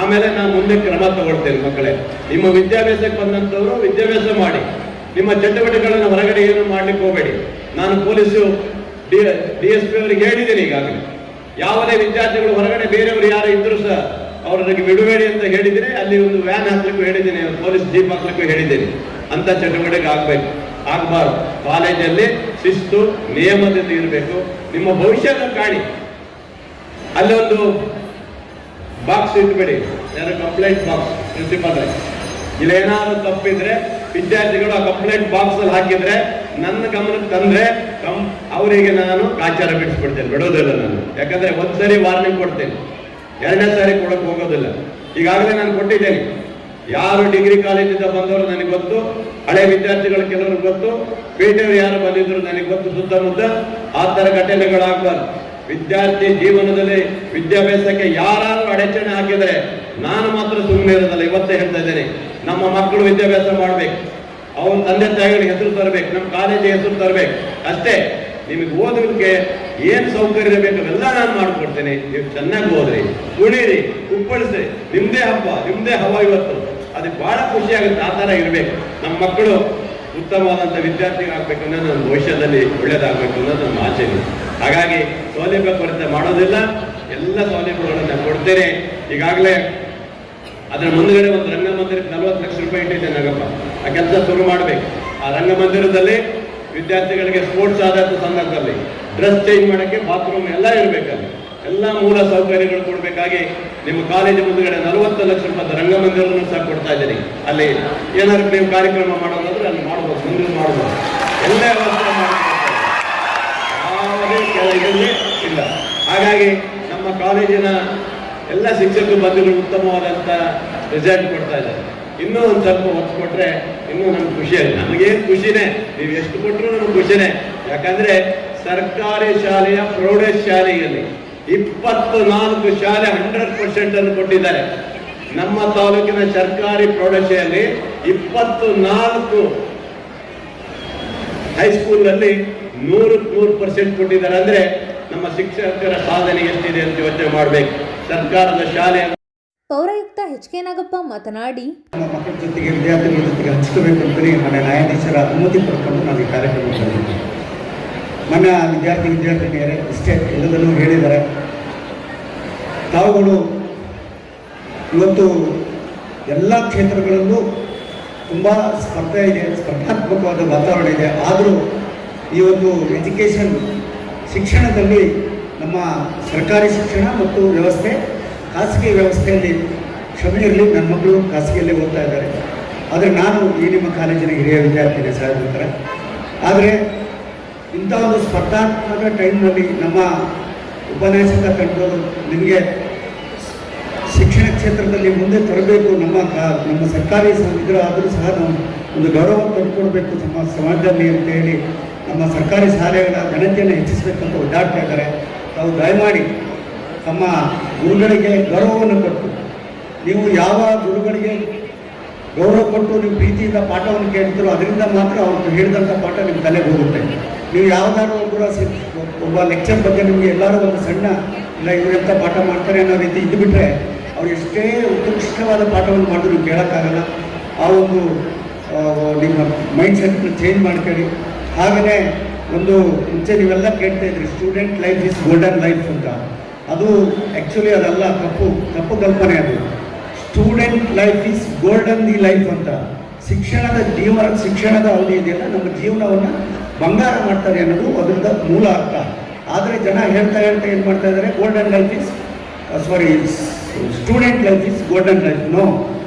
ಆಮೇಲೆ ನಾವು ಮುಂದೆ ಕ್ರಮ ತಗೊಳ್ತೇವೆ. ಮಕ್ಕಳೇ, ನಿಮ್ಮ ವಿದ್ಯಾಭ್ಯಾಸಕ್ಕೆ ಬಂದಂಥವ್ರು ವಿದ್ಯಾಭ್ಯಾಸ ಮಾಡಿ, ನಿಮ್ಮ ಚಟುವಟಿಕೆಗಳನ್ನು ಹೊರಗಡೆ ಏನು ಮಾಡ್ಲಿಕ್ಕೆ ಹೋಗಬೇಡಿ. ನಾನು ಪೊಲೀಸು DSP ಅವರಿಗೆ ಹೇಳಿದ್ದೀನಿ ಈಗಾಗಲೇ. ಯಾವುದೇ ವಿದ್ಯಾರ್ಥಿಗಳು ಹೊರಗಡೆ ಬೇರೆಯವರು ಯಾರು ಇದ್ರು ಸಹ ಅವ್ರಿಗೆ ಬಿಡಬೇಡಿ ಅಂತ ಹೇಳಿದ್ದೀನಿ. ಅಲ್ಲಿ ಒಂದು ವ್ಯಾನ್ ಹಾಕ್ಲಿಕ್ಕೂ ಹೇಳಿದ್ದೀನಿ, ಪೊಲೀಸ್ ಜೀಪ್ ಹಾಕ್ಲಿಕ್ಕೂ ಹೇಳಿದ್ದೀನಿ. ಅಂತ ಚಟುವಟಿಕೆ ಆಗಬಾರ್ದು. ಕಾಲೇಜಲ್ಲಿ ಶಿಸ್ತು ನಿಯಮದಿಂದ ಇರಬೇಕು. ನಿಮ್ಮ ಭವಿಷ್ಯನ ಕಾಣಿ. ಅಲ್ಲೊಂದು ಬಾಕ್ಸ್ ಇಟ್ಬೇಡಿ. ಯಾರು ಕಂಪ್ಲೇಂಟ್ ಬಾಕ್ಸ್ ಪ್ರಿನ್ಸಿಪಲ್ ಇಲ್ಲೇನಾದ್ರು ತಪ್ಪಿದ್ರೆ ವಿದ್ಯಾರ್ಥಿಗಳು ಆ ಕಂಪ್ಲೇಂಟ್ ಬಾಕ್ಸ್ ಅಲ್ಲಿ ಹಾಕಿದ್ರೆ ನನ್ನ ಗಮನಕ್ಕೆ ತಂದ್ರೆ ಅವರಿಗೆ ನಾನು ಕಾಚಾರ ಬಿಡಿಸ್ಬಿಡ್ತೇನೆ, ಬಿಡೋದಿಲ್ಲ ನಾನು. ಯಾಕಂದ್ರೆ ಒಂದ್ಸರಿ ವಾರ್ನಿಂಗ್ ಕೊಡ್ತೇನೆ, ಎರಡನೇ ಸಾರಿ ಕೊಡಕ್ ಹೋಗೋದಿಲ್ಲ. ಈಗಾಗಲೇ ನಾನು ಕೊಟ್ಟಿದ್ದೇನೆ. ಯಾರು ಡಿಗ್ರಿ ಕಾಲೇಜಿಂದ ಬಂದವರು ನನಗೆ ಗೊತ್ತು, ಹಳೆ ವಿದ್ಯಾರ್ಥಿಗಳು ಕೆಲವರು ಗೊತ್ತು, ಪೇಟೆಯವರು ಯಾರು ಬಂದಿದ್ರು ನನಗೆ ಗೊತ್ತು. ಸುತ್ತಮುತ್ತ ಆ ತರ ಘಟನೆಗಳಾಗಬಾರ್ದು. ವಿದ್ಯಾರ್ಥಿ ಜೀವನದಲ್ಲಿ ವಿದ್ಯಾಭ್ಯಾಸಕ್ಕೆ ಯಾರು ಅಡಚಣೆ ಹಾಕಿದರೆ ನಾನು ಮಾತ್ರ ಸುಮ್ಮನೆ ಇರೋದಲ್ಲ. ಇವತ್ತೇ ಹೇಳ್ತಾ ಇದ್ದೇನೆ, ನಮ್ಮ ಮಕ್ಕಳು ವಿದ್ಯಾಭ್ಯಾಸ ಮಾಡ್ಬೇಕು, ಅವ್ರ ತಂದೆ ತಾಯಿಗಳಿಗೆ ಹೆಸರು ತರಬೇಕು, ನಮ್ಮ ಕಾಲೇಜಿಗೆ ಹೆಸರು ತರಬೇಕು. ಅಷ್ಟೇ. ನಿಮಗೆ ಓದೋದಕ್ಕೆ ಏನ್ ಸೌಕರ್ಯ ಬೇಕು ಅವೆಲ್ಲ ನಾನು ಮಾಡಿಕೊಡ್ತೇನೆ. ನೀವು ಚೆನ್ನಾಗಿ ಓದ್ರಿ, ಕುಣಿರಿ, ಕುಪ್ಪಳಿಸ್ರಿ, ನಿಮ್ದೇ ಹಬ್ಬ, ನಿಮ್ದೇ ಹವ ಇವತ್ತು. ಅದಕ್ಕೆ ಬಹಳ ಖುಷಿ ಆಗುತ್ತೆ. ಆ ತರ ಇರ್ಬೇಕು. ನಮ್ಮ ಮಕ್ಕಳು ಉತ್ತಮವಾದಂಥ ವಿದ್ಯಾರ್ಥಿಗಳಾಗಬೇಕು ಅನ್ನೋದು ನನ್ನ ಭವಿಷ್ಯದಲ್ಲಿ ಒಳ್ಳೇದಾಗಬೇಕು ಅನ್ನೋದು ನಮ್ಮ ಆಸೆ ಇದೆ. ಹಾಗಾಗಿ ಸೌಲಭ್ಯ ಕೊರತೆ ಮಾಡೋದಿಲ್ಲ, ಎಲ್ಲ ಸೌಲಭ್ಯಗಳನ್ನು ಕೊಡ್ತೇನೆ. ಈಗಾಗಲೇ ಅದರ ಮುಂದ್ಗಡೆ ಒಂದು ರಂಗಮಂದಿರಕ್ಕೆ 40 ಲಕ್ಷ ರೂಪಾಯಿ ಇಟ್ಟಿದ್ದೆ ನಾಗಪ್ಪ. ಆ ಕೆಲಸ ಶುರು ಮಾಡಬೇಕು. ಆ ರಂಗಮಂದಿರದಲ್ಲಿ ವಿದ್ಯಾರ್ಥಿಗಳಿಗೆ ಸ್ಪೋರ್ಟ್ಸ್ ಆದಂಥ ಸಂದರ್ಭದಲ್ಲಿ ಡ್ರೆಸ್ ಚೇಂಜ್ ಮಾಡೋಕ್ಕೆ ಬಾತ್ರೂಮ್ ಎಲ್ಲ ಇರಬೇಕಲ್ಲಿ, ಎಲ್ಲ ಮೂಲ ಸೌಕರ್ಯಗಳು ಕೊಡಬೇಕಾಗಿ ನಿಮ್ಮ ಕಾಲೇಜು ಮುಂದ್ಗಡೆ 40 ಲಕ್ಷ ರೂಪಾಯಿ ರಂಗಮಂದಿರವನ್ನು ಸಹ ಕೊಡ್ತಾ ಇದ್ದೀನಿ. ಅಲ್ಲಿ ಏನಾದ್ರು ನೀವು ಕಾರ್ಯಕ್ರಮ ಮಾಡೋದಾದ್ರೆ ಅಲ್ಲಿ ಮಾಡ್ಬೋದು, ಮುಂದೆ ಮಾಡ್ಬೋದು, ಎಲ್ಲ ವ್ಯವಸ್ಥೆ ಯಾವುದೇ ಕೆಳಗೆ ಇಲ್ಲ. ಹಾಗಾಗಿ ನಮ್ಮ ಕಾಲೇಜಿನ ಎಲ್ಲ ಶಿಕ್ಷಕರು ಬಂದಿರೋ ಉತ್ತಮವಾದಂಥ ರಿಸಲ್ಟ್ ಕೊಡ್ತಾ ಇದ್ದಾರೆ. ಇನ್ನೂ ಒಂದು ಸ್ವಲ್ಪ ಒತ್ತು ಕೊಟ್ಟರೆ ಇನ್ನೂ ನಮ್ಗೆ ಖುಷಿ ಆಗಿದೆ. ನಮಗೇನು ಖುಷಿನೇ, ನೀವು ಎಷ್ಟು ಕೊಟ್ಟರು ನಮ್ಗೆ ಖುಷಿನೇ. ಯಾಕಂದ್ರೆ ಸರ್ಕಾರಿ ಶಾಲೆಯ ಪ್ರೌಢಶಾಲೆಯಲ್ಲಿ 24 ಶಾಲೆ 100% ಅನ್ನು ಕೊಟ್ಟಿದ್ದಾರೆ. ನಮ್ಮ ತಾಲೂಕಿನ ಸರ್ಕಾರಿ ಪ್ರೌಢಶಾಲೆಯಲ್ಲಿ 24 ಹೈಸ್ಕೂಲ್ನಲ್ಲಿ 100% ಕೊಟ್ಟಿದ್ದಾರೆ. ಅಂದ್ರೆ ನಮ್ಮ ಶಿಕ್ಷಕರ ಸಾಧನೆ ಎಷ್ಟಿದೆ ಅಂತ ಯೋಚನೆ ಮಾಡಬೇಕು. ಸರ್ಕಾರದ ಶಾಲೆ ಪೌರಾಯುಕ್ತ ಎಚ್.ಕೆ. ನಾಗಪ್ಪ ಮಾತನಾಡಿ, ನಮ್ಮ ಮಕ್ಕಳ ಜೊತೆಗೆ ವಿದ್ಯಾರ್ಥಿಗಳ ಜೊತೆಗೆ ಹಂಚ್ಕೋಬೇಕು ಅಂತೇಳಿ ಮನೆ ನ್ಯಾಯಾಧೀಶರ ಅನುಮತಿ ಪಡ್ಕೊಂಡು ನಾವು ಈ ಕಾರ್ಯಕ್ರಮ ಬಂದಿದ್ದೀವಿ. ಮನ್ನ ವಿದ್ಯಾರ್ಥಿನಿಯರೇ ಇಷ್ಟೇ ಎಲ್ಲದನ್ನು ಹೇಳಿದ್ದಾರೆ. ತಾವುಗಳು ಇವತ್ತು ಎಲ್ಲ ಕ್ಷೇತ್ರಗಳಲ್ಲೂ ತುಂಬ ಸ್ಪರ್ಧೆ ಇದೆ, ಸ್ಪರ್ಧಾತ್ಮಕವಾದ ವಾತಾವರಣ ಇದೆ. ಆದರೂ ಈ ಒಂದು ಶಿಕ್ಷಣದಲ್ಲಿ ನಮ್ಮ ಸರ್ಕಾರಿ ಶಿಕ್ಷಣ ಮತ್ತು ವ್ಯವಸ್ಥೆ ಖಾಸಗಿ ವ್ಯವಸ್ಥೆಯಲ್ಲಿ ಕ್ಷಮೆ ಇರಲಿ, ನನ್ನ ಮಕ್ಕಳು ಖಾಸಗಿಯಲ್ಲಿ ಓದ್ತಾ ಇದ್ದಾರೆ. ಆದರೆ ನಾನು ಈ ನಿಮ್ಮ ಕಾಲೇಜಿನ ಹಿರಿಯ ವಿದ್ಯಾರ್ಥಿನಿ ಸಹೋದರ. ಆದರೆ ಇಂಥ ಒಂದು ಸ್ಪರ್ಧಾತ್ಮಕ ಟೈಮ್ನಲ್ಲಿ ನಮ್ಮ ಉಪನ್ಯಾಸಕ ತಂಡದವರು ನಿಮಗೆ ಶಿಕ್ಷಣ ಕ್ಷೇತ್ರದಲ್ಲಿ ಮುಂದೆ ತರಬೇಕು, ನಮ್ಮ ಸರ್ಕಾರಿ ಇದ್ರ ಆದರೂ ಸಹ ನಾವು ಒಂದು ಗೌರವ ತಂದುಕೊಡ್ಬೇಕು ನಮ್ಮ ಸಮಾಜದಲ್ಲಿ ಅಂತ ಹೇಳಿ ನಮ್ಮ ಸರ್ಕಾರಿ ಶಾಲೆಗಳ ಘನತೆಯನ್ನು ಹೆಚ್ಚಿಸಬೇಕಂತ ಓಡಾಡ್ತಾ ಇದ್ದಾರೆ. ತಾವು ದಯಮಾಡಿ ತಮ್ಮ ಗುರುಗಳಿಗೆ ಗೌರವವನ್ನು ಕೊಟ್ಟು, ನೀವು ಯಾವ ಗುರುಗಳಿಗೆ ಗೌರವ ಕೊಟ್ಟು ನೀವು ಪ್ರೀತಿಯಿಂದ ಪಾಠವನ್ನು ಕೇಳ್ತೀರೋ ಅದರಿಂದ ಮಾತ್ರ ಅವ್ರು ಹೇಳಿದಂಥ ಪಾಠ ನಿಮ್ಮ ತಲೆಗೆ ಹೋಗುತ್ತೆ. ನೀವು ಯಾವುದಾದ್ರು ಒಬ್ಬ ಲೆಕ್ಚರ್ ಬಗ್ಗೆ ನಿಮಗೆ ಎಲ್ಲರೂ ಒಂದು ಸಣ್ಣ ಇಲ್ಲ ಇವರೆಂಥ ಪಾಠ ಮಾಡ್ತಾರೆ ಅನ್ನೋ ರೀತಿ ಇದ್ದುಬಿಟ್ರೆ ಅವ್ರು ಎಷ್ಟೇ ಉತ್ಕೃಷ್ಟವಾದ ಪಾಠವನ್ನು ಮಾಡಿದ್ರು ನೀವು ಕೇಳೋಕ್ಕಾಗಲ್ಲ. ಆ ಒಂದು ನಿಮ್ಮ ಮೈಂಡ್ ಸೆಟ್ನ ಚೇಂಜ್ ಮಾಡ್ಕೊಳ್ಳಿ. ಹಾಗೆಯೇ ಒಂದು ಮುಂಚೆ ನೀವೆಲ್ಲ ಕೇಳ್ತಾ ಇದ್ರಿ student life is golden life ಅಂತ. ಅದು ಆ್ಯಕ್ಚುಲಿ ಅದಲ್ಲ, ತಪ್ಪು ಕಲ್ಪನೆ. ಅದು student life is golden the life ಅಂತ. ಶಿಕ್ಷಣದ ಅವಧಿ ಇದೆಯಲ್ಲ ನಮ್ಮ ಜೀವನವನ್ನು ಬಂಗಾರ ಮಾಡ್ತಾರೆ ಅನ್ನೋದು ಅದರಿಂದ ಮೂಲ ಅರ್ಥ. ಆದರೆ ಜನ ಹೇಳ್ತಾ ಏನು ಮಾಡ್ತಾ ಇದ್ದಾರೆ, golden life is student life is golden life. No,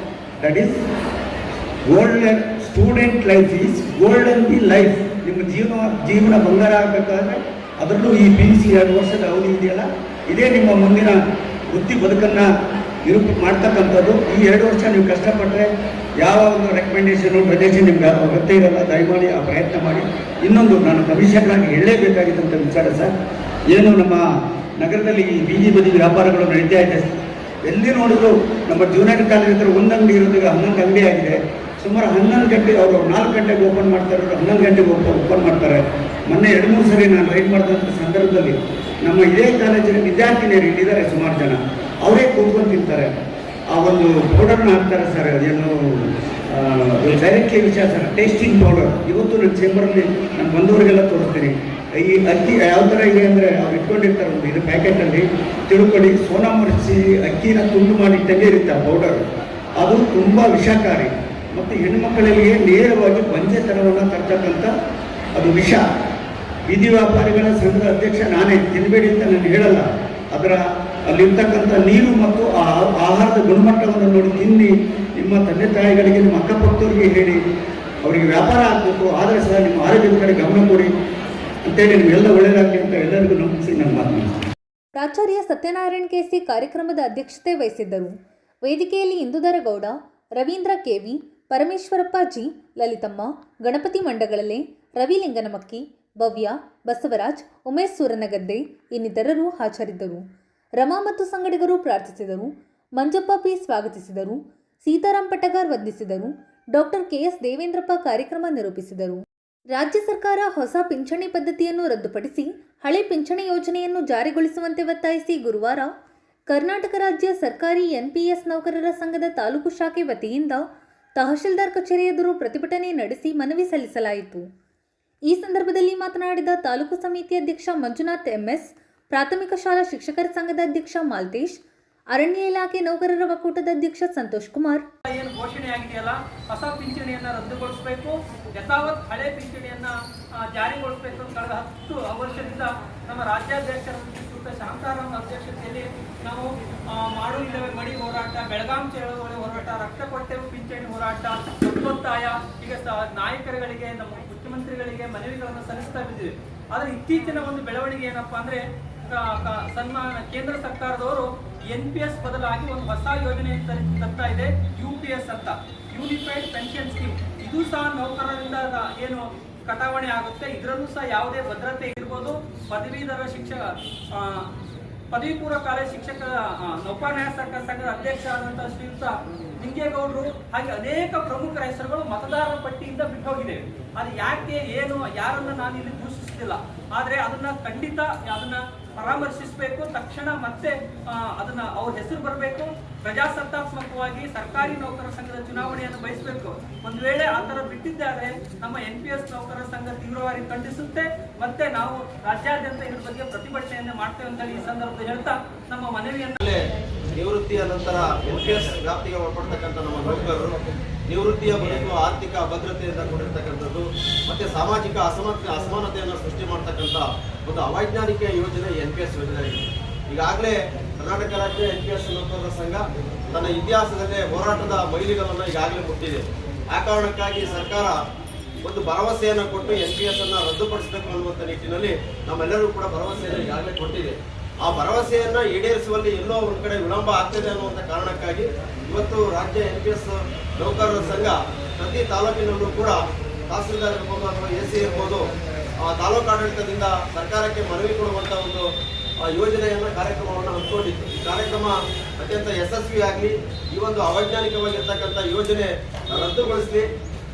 that is golden. Student life is golden the life. ನಿಮ್ಮ ಜೀವನ ಬಂಗಾರ ಆಗಬೇಕಾದ್ರೆ ಅದರಲ್ಲೂ ಈ PUC 2 ವರ್ಷದ ಅವಧಿ ಇದೆಯಲ್ಲ, ಇದೇ ನಿಮ್ಮ ಮುಂದಿನ ವೃತ್ತಿ ಬದುಕನ್ನು ನಿರೂಪಣೆ ಮಾಡ್ತಕ್ಕಂಥದ್ದು. ಈ 2 ವರ್ಷ ನೀವು ಕಷ್ಟಪಟ್ಟರೆ ಯಾವ ಒಂದು ರೆಕಮೆಂಡೇಷನು ಪ್ರಜೆಷನ್ ನಿಮ್ಗೆ ಅಗತ್ಯ ಇರಲ್ಲ. ದಯಮಾಡಿ ಆ ಪ್ರಯತ್ನ ಮಾಡಿ. ಇನ್ನೊಂದು ನಾನು ಕಮಿಷನರಾಗಿ ಹೇಳಲೇಬೇಕಾಗಿದ್ದಂಥ ವಿಚಾರ ಸರ್, ಏನು ನಮ್ಮ ನಗರದಲ್ಲಿ ಈ ಬೀದಿ ಬದಿ ವ್ಯಾಪಾರಗಳು ನಡೀತಾ ಇದೆ. ಎಲ್ಲಿ ನೋಡಿದ್ರು ನಮ್ಮ ಜೂನಿಯರ್ ಕಾಲೇಜ್ ಹತ್ರ ಒಂದು ಅಂಗಡಿ ಇರೋದೀಗ 11 ಅಂಗಡಿ ಆಗಿದೆ. ಸುಮಾರು 11 ಗಂಟೆ ಅವರು 4 ಗಂಟೆಗೆ ಓಪನ್ ಮಾಡ್ತಾರೆ, 11 ಗಂಟೆಗೆ ಓಪನ್ ಮಾಡ್ತಾರೆ. ಮೊನ್ನೆ 2-3 ಸರಿ ನಾನು ರೈಡ್ ಮಾಡಿದಂಥ ಸಂದರ್ಭದಲ್ಲಿ ನಮ್ಮ ಇದೇ ಕಾಲೇಜಿನ ವಿದ್ಯಾರ್ಥಿನಿಯರು ಇಲ್ಲಿದ್ದಾರೆ ಸುಮಾರು ಜನ, ಅವರೇ ಕೂತ್ಕೊಂಡು ತಿಂತಾರೆ. ಆ ಒಂದು ಪೌಡರ್ನ ಹಾಕ್ತಾರೆ ಸರ್, ಅದೇನು ಡೈರೆಕ್ಟ್ಲಿ ವಿಷಯ ಸರ್, ಟೇಸ್ಟಿಂಗ್ ಪೌಡರ್. ಇವತ್ತು ನನ್ನ ಚೇಂಬರಲ್ಲಿ ನಾನು ಬಂದವರಿಗೆಲ್ಲ ತೋರಿಸ್ತೀನಿ. ಈ ಅಕ್ಕಿ ಯಾವ ಥರ ಇದೆ ಅಂದರೆ ಅವ್ರು ಇಟ್ಕೊಂಡಿರ್ತಾರೆ ಒಂದು ಇದು ಪ್ಯಾಕೆಟಲ್ಲಿ ತಿಳ್ಕೊಳ್ಳಿ, ಸೋನಾ ಮರ್ಚಿ ಅಕ್ಕಿನ ತುಂಡು ಮಾಡಿಟ್ಟಂಗೆ ಇರುತ್ತೆ ಆ ಪೌಡರ್. ಅದು ತುಂಬ ವಿಷಕಾರಿ ಮತ್ತು ಹೆಣ್ಣುಮಕ್ಕಳಿಗೆ ನೇರವಾಗಿ ಬಂಜೆತನವನ್ನು ತರ್ತಕ್ಕಂಥ ಅದು ವಿಷ. ಬೀದಿ ವ್ಯಾಪಾರಿಗಳ ಸಂಘದ ಅಧ್ಯಕ್ಷ ನಾನೇ, ತಿನ್ನಬೇಡಿ ಅಂತ ನಾನು ಹೇಳಲ್ಲ. ಅದರ ಅಲ್ಲಿರ್ತಕ್ಕಂಥ ನೀರು ಮತ್ತು ಆ ಆಹಾರದ ಗುಣಮಟ್ಟವನ್ನು ನೋಡಿ ತಿನ್ನಿ ನಿಮ್ಮ ತಂದೆ ತಾಯಿಗಳಿಗೆ ನಿಮ್ಮ ಅಕ್ಕಪಕ್ಕದವರಿಗೆ ಹೇಳಿ ಅವರಿಗೆ ವ್ಯಾಪಾರ ಆಗಬೇಕು, ಆದರೆ ಸಹ ನಿಮ್ಮ ಆರೋಗ್ಯದ ಕಡೆ ಗಮನ ಕೊಡಿ ಅಂತೇಳಿ ನಿಮಗೆಲ್ಲ ಒಳ್ಳೆಯದಾಗಲಿ ಅಂತ ಎಲ್ಲರಿಗೂ ನಂಬಿಸಿ ನನ್ನ ಮಾತನಾಡ್ತೀನಿ. ಪ್ರಾಚಾರ್ಯ ಸತ್ಯನಾರಾಯಣ್ ಕೆಸಿ ಕಾರ್ಯಕ್ರಮದ ಅಧ್ಯಕ್ಷತೆ ವಹಿಸಿದ್ದರು. ವೇದಿಕೆಯಲ್ಲಿ ಇಂದುಧರಗೌಡ, ರವೀಂದ್ರ ಕೆವಿ, ಪರಮೇಶ್ವರಪ್ಪ ಜಿ, ಲಲಿತಮ್ಮ, ಗಣಪತಿ ಮಂಡಗಳಲೆ, ರವಿಲಿಂಗನಮಕ್ಕಿ, ಭವ್ಯ, ಬಸವರಾಜ್, ಉಮೇಶ್ ಸೂರನಗದ್ದೆ ಇನ್ನಿತರರು ಹಾಜರಿದ್ದರು. ರಮಾ ಮತ್ತು ಸಂಗಡಿಗರು ಪ್ರಾರ್ಥಿಸಿದರು. ಮಂಜಪ್ಪ ಪಿ ಸ್ವಾಗತಿಸಿದರು. ಸೀತಾರಾಮ್ ಪಟಗಾರ್ ವಂದಿಸಿದರು. ಡಾಕ್ಟರ್ ಕೆಎಸ್ ದೇವೇಂದ್ರಪ್ಪ ಕಾರ್ಯಕ್ರಮ ನಿರೂಪಿಸಿದರು. ರಾಜ್ಯ ಸರ್ಕಾರ ಹೊಸ ಪಿಂಚಣಿ ಪದ್ಧತಿಯನ್ನು ರದ್ದುಪಡಿಸಿ ಹಳೆ ಪಿಂಚಣಿ ಯೋಜನೆಯನ್ನು ಜಾರಿಗೊಳಿಸುವಂತೆ ಒತ್ತಾಯಿಸಿ ಗುರುವಾರ ಕರ್ನಾಟಕ ರಾಜ್ಯ ಸರ್ಕಾರಿ ಎನ್ಪಿಎಸ್ ನೌಕರರ ಸಂಘದ ತಾಲೂಕು ಶಾಖೆ ವತಿಯಿಂದ ತಹಶೀಲ್ದಾರ್ ಕಚೇರಿ ಎದುರು ಪ್ರತಿಭಟನೆ ನಡೆಸಿ ಮನವಿ ಸಲ್ಲಿಸಲಾಯಿತು. ಈ ಸಂದರ್ಭದಲ್ಲಿ ಮಾತನಾಡಿದ ತಾಲೂಕು ಸಮಿತಿ ಅಧ್ಯಕ್ಷ ಮಂಜುನಾಥ್ ಎಂಎಸ್, ಪ್ರಾಥಮಿಕ ಶಾಲಾ ಶಿಕ್ಷಕರ ಸಂಘದ ಅಧ್ಯಕ್ಷ ಮಾಲ್ತೇಶ್, ಅರಣ್ಯ ಇಲಾಖೆ ನೌಕರರ ಒಕ್ಕೂಟದ ಅಧ್ಯಕ್ಷ ಸಂತೋಷ್ ಕುಮಾರ್, ಏನು ಘೋಷಣೆ ಆಗಿದೆಯಲ್ಲ, ಹೊಸ ಪಿಂಚಣಿಯನ್ನು ರದ್ದುಗೊಳಿಸಬೇಕು, ಯಥಾವತ್ ಹಳೆ ಪಿಂಚಣಿಯನ್ನು ಜಾರಿಗೊಳಿಸಬೇಕು ಅಂತ ಕಳೆದ 10 ವರ್ಷದಿಂದ ನಮ್ಮ ರಾಜ್ಯಾಧ್ಯಕ್ಷರ ಶಾಂತಾರಾಮ್ ಅಧ್ಯಕ್ಷತೆಯಲ್ಲಿ ನಾವು ಮಾಡುವುದಿಲ್ಲವೇ ಮಡಿ ಹೋರಾಟ, ಬೆಳಗಾಂ ಚಳವಳಿ ಹೋರಾಟ, ರಕ್ತ ಕೊಟ್ಟೆವು ಪಿಂಚಣಿ ಹೋರಾಟ, ಒತ್ತಾಯ ಈಗ ನಾಯಕರುಗಳಿಗೆ, ನಮ್ಮ ಮುಖ್ಯಮಂತ್ರಿಗಳಿಗೆ ಮನವಿಗಳನ್ನು ಸಲ್ಲಿಸ್ತಾ ಇದ್ದೀವಿ. ಆದರೆ ಇತ್ತೀಚಿನ ಒಂದು ಬೆಳವಣಿಗೆ ಏನಪ್ಪಾ ಅಂದ್ರೆ ಸನ್ಮಾನ ಕೇಂದ್ರ ಸರ್ಕಾರದವರು NPS ಬದಲಾಗಿ ಒಂದು ಹೊಸ ಯೋಜನೆ ತರ್ತಾ ಇದೆ, UPS ಅಂತ, ಯೂನಿಫೈಡ್ ಪೆನ್ಷನ್ ಸ್ಕೀಮ್. ಇದು ಸಹ ನೌಕರರಿಂದ ಏನು ಕಟಾವಣೆ ಆಗುತ್ತೆ. ಇದರಲ್ಲೂ ಸಹ ಯಾವುದೇ ಭದ್ರತೆ ಇರ್ಬೋದು. ಪದವೀಧರ ಪದವಿ ಪೂರ್ವ ಕಾಲೇಜ್ ಶಿಕ್ಷಕರ ನೌಕಾನ್ಯಾಸಕ ಸಂಘದ ಅಧ್ಯಕ್ಷ ಆದಂತಹ ಶ್ರೀಯುತ ನಿಂಗೇಗೌಡರು ಹಾಗೆ ಅನೇಕ ಪ್ರಮುಖರ ಹೆಸರುಗಳು ಮತದಾರರ ಪಟ್ಟಿಯಿಂದ ಬಿಟ್ಟು ಹೋಗಿದೆ. ಅದು ಯಾಕೆ ಏನು ಯಾರನ್ನ ನಾನು ಇಲ್ಲಿ ದೂಷಿಸುತ್ತಿಲ್ಲ, ಆದರೆ ಅದನ್ನ ಖಂಡಿತ ಅದನ್ನ ಪರಾಮರ್ಶಿಸಬೇಕು. ತಕ್ಷಣ ಮತ್ತೆ ಅದನ್ನ ಅವ್ರ ಹೆಸರು ಬರಬೇಕು. ಪ್ರಜಾಸತ್ತಾತ್ಮಕವಾಗಿ ಸರ್ಕಾರಿ ನೌಕರರ ಸಂಘದ ಚುನಾವಣೆಯನ್ನು ಬಯಸಬೇಕು. ಒಂದು ವೇಳೆ ಆ ಥರ ಬಿಟ್ಟಿದ್ದಾರೆ ನಮ್ಮ NPS ನೌಕರರ ಸಂಘ ತೀವ್ರವಾಗಿ ಖಂಡಿಸುತ್ತೆ. ಮತ್ತೆ ನಾವು ರಾಜ್ಯಾದ್ಯಂತ ಇದ್ರ ಬಗ್ಗೆ ಪ್ರತಿಭಟನೆಯನ್ನು ಮಾಡ್ತೇವೆ ಅಂತ ಈ ಸಂದರ್ಭದಲ್ಲಿ ಹೇಳ್ತಾ ನಮ್ಮ ಮನವಿಯನ್ನು ನಿವೃತ್ತಿಯ ನಂತರ NPS ವ್ಯಾಪ್ತಿಗೆ ಒಳಪಡ್ತಕ್ಕಂಥ ನಮ್ಮ ನೌಕರರು ನಿವೃತ್ತಿಯ ಬಳಿಕ ಆರ್ಥಿಕ ಅಭದ್ರತೆಯಿಂದ ಕೂಡಿರ್ತಕ್ಕಂಥದ್ದು ಮತ್ತೆ ಸಾಮಾಜಿಕ ಅಸಮಾನತೆಯನ್ನು ಸೃಷ್ಟಿ ಮಾಡ್ತಕ್ಕಂಥ ಒಂದು ಅವೈಜ್ಞಾನಿಕ ಯೋಜನೆ NPS ಯೋಜನೆ ಆಗಿದೆ. ಈಗಾಗಲೇ ಕರ್ನಾಟಕ ರಾಜ್ಯ NPS ನೌಕರರ ಸಂಘ ತನ್ನ ಇತಿಹಾಸದಲ್ಲೇ ಹೋರಾಟದ ಮೈಲಿಗಲ್ಲನ್ನು ಈಗಾಗಲೇ ಮುಟ್ಟಿದೆ. ಆ ಕಾರಣಕ್ಕಾಗಿ ಸರ್ಕಾರ ಒಂದು ಭರವಸೆಯನ್ನು ಕೊಟ್ಟು NPS ಅನ್ನು ರದ್ದುಪಡಿಸಬೇಕು ಅನ್ನುವಂಥ ನಿಟ್ಟಿನಲ್ಲಿ ನಮ್ಮೆಲ್ಲರೂ ಕೂಡ ಭರವಸೆಯನ್ನು ಈಗಾಗಲೇ ಕೊಟ್ಟಿದೆ. ಆ ಭರವಸೆಯನ್ನು ಈಡೇರಿಸುವಲ್ಲಿ ಎಲ್ಲೋ ಒಂದು ಕಡೆ ವಿಳಂಬ ಆಗ್ತದೆ ಅನ್ನುವಂಥ ಕಾರಣಕ್ಕಾಗಿ ಇವತ್ತು ರಾಜ್ಯ NPS ನೌಕರರ ಸಂಘ ಪ್ರತಿ ತಾಲೂಕಿನಲ್ಲೂ ಕೂಡ ತಹಸೀಲ್ದಾರ್ ಇರ್ಬೋದು ಅಥವಾ AC ಇರ್ಬೋದು ತಾಲೂಕು ಆಡಳಿತದಿಂದ ಸರ್ಕಾರಕ್ಕೆ ಮನವಿ ಕೊಡುವಂಥ ಒಂದು ಯೋಜನೆಯನ್ನು ಕಾರ್ಯಕ್ರಮವನ್ನು ಹಮ್ಮಿಕೊಂಡಿತ್ತು. ಈ ಕಾರ್ಯಕ್ರಮ ಅತ್ಯಂತ ಯಶಸ್ವಿಯಾಗಲಿ, ಈ ಒಂದು ಅವೈಜ್ಞಾನಿಕವಾಗಿರ್ತಕ್ಕಂಥ ಯೋಜನೆ ರದ್ದುಗೊಳಿಸಲಿ.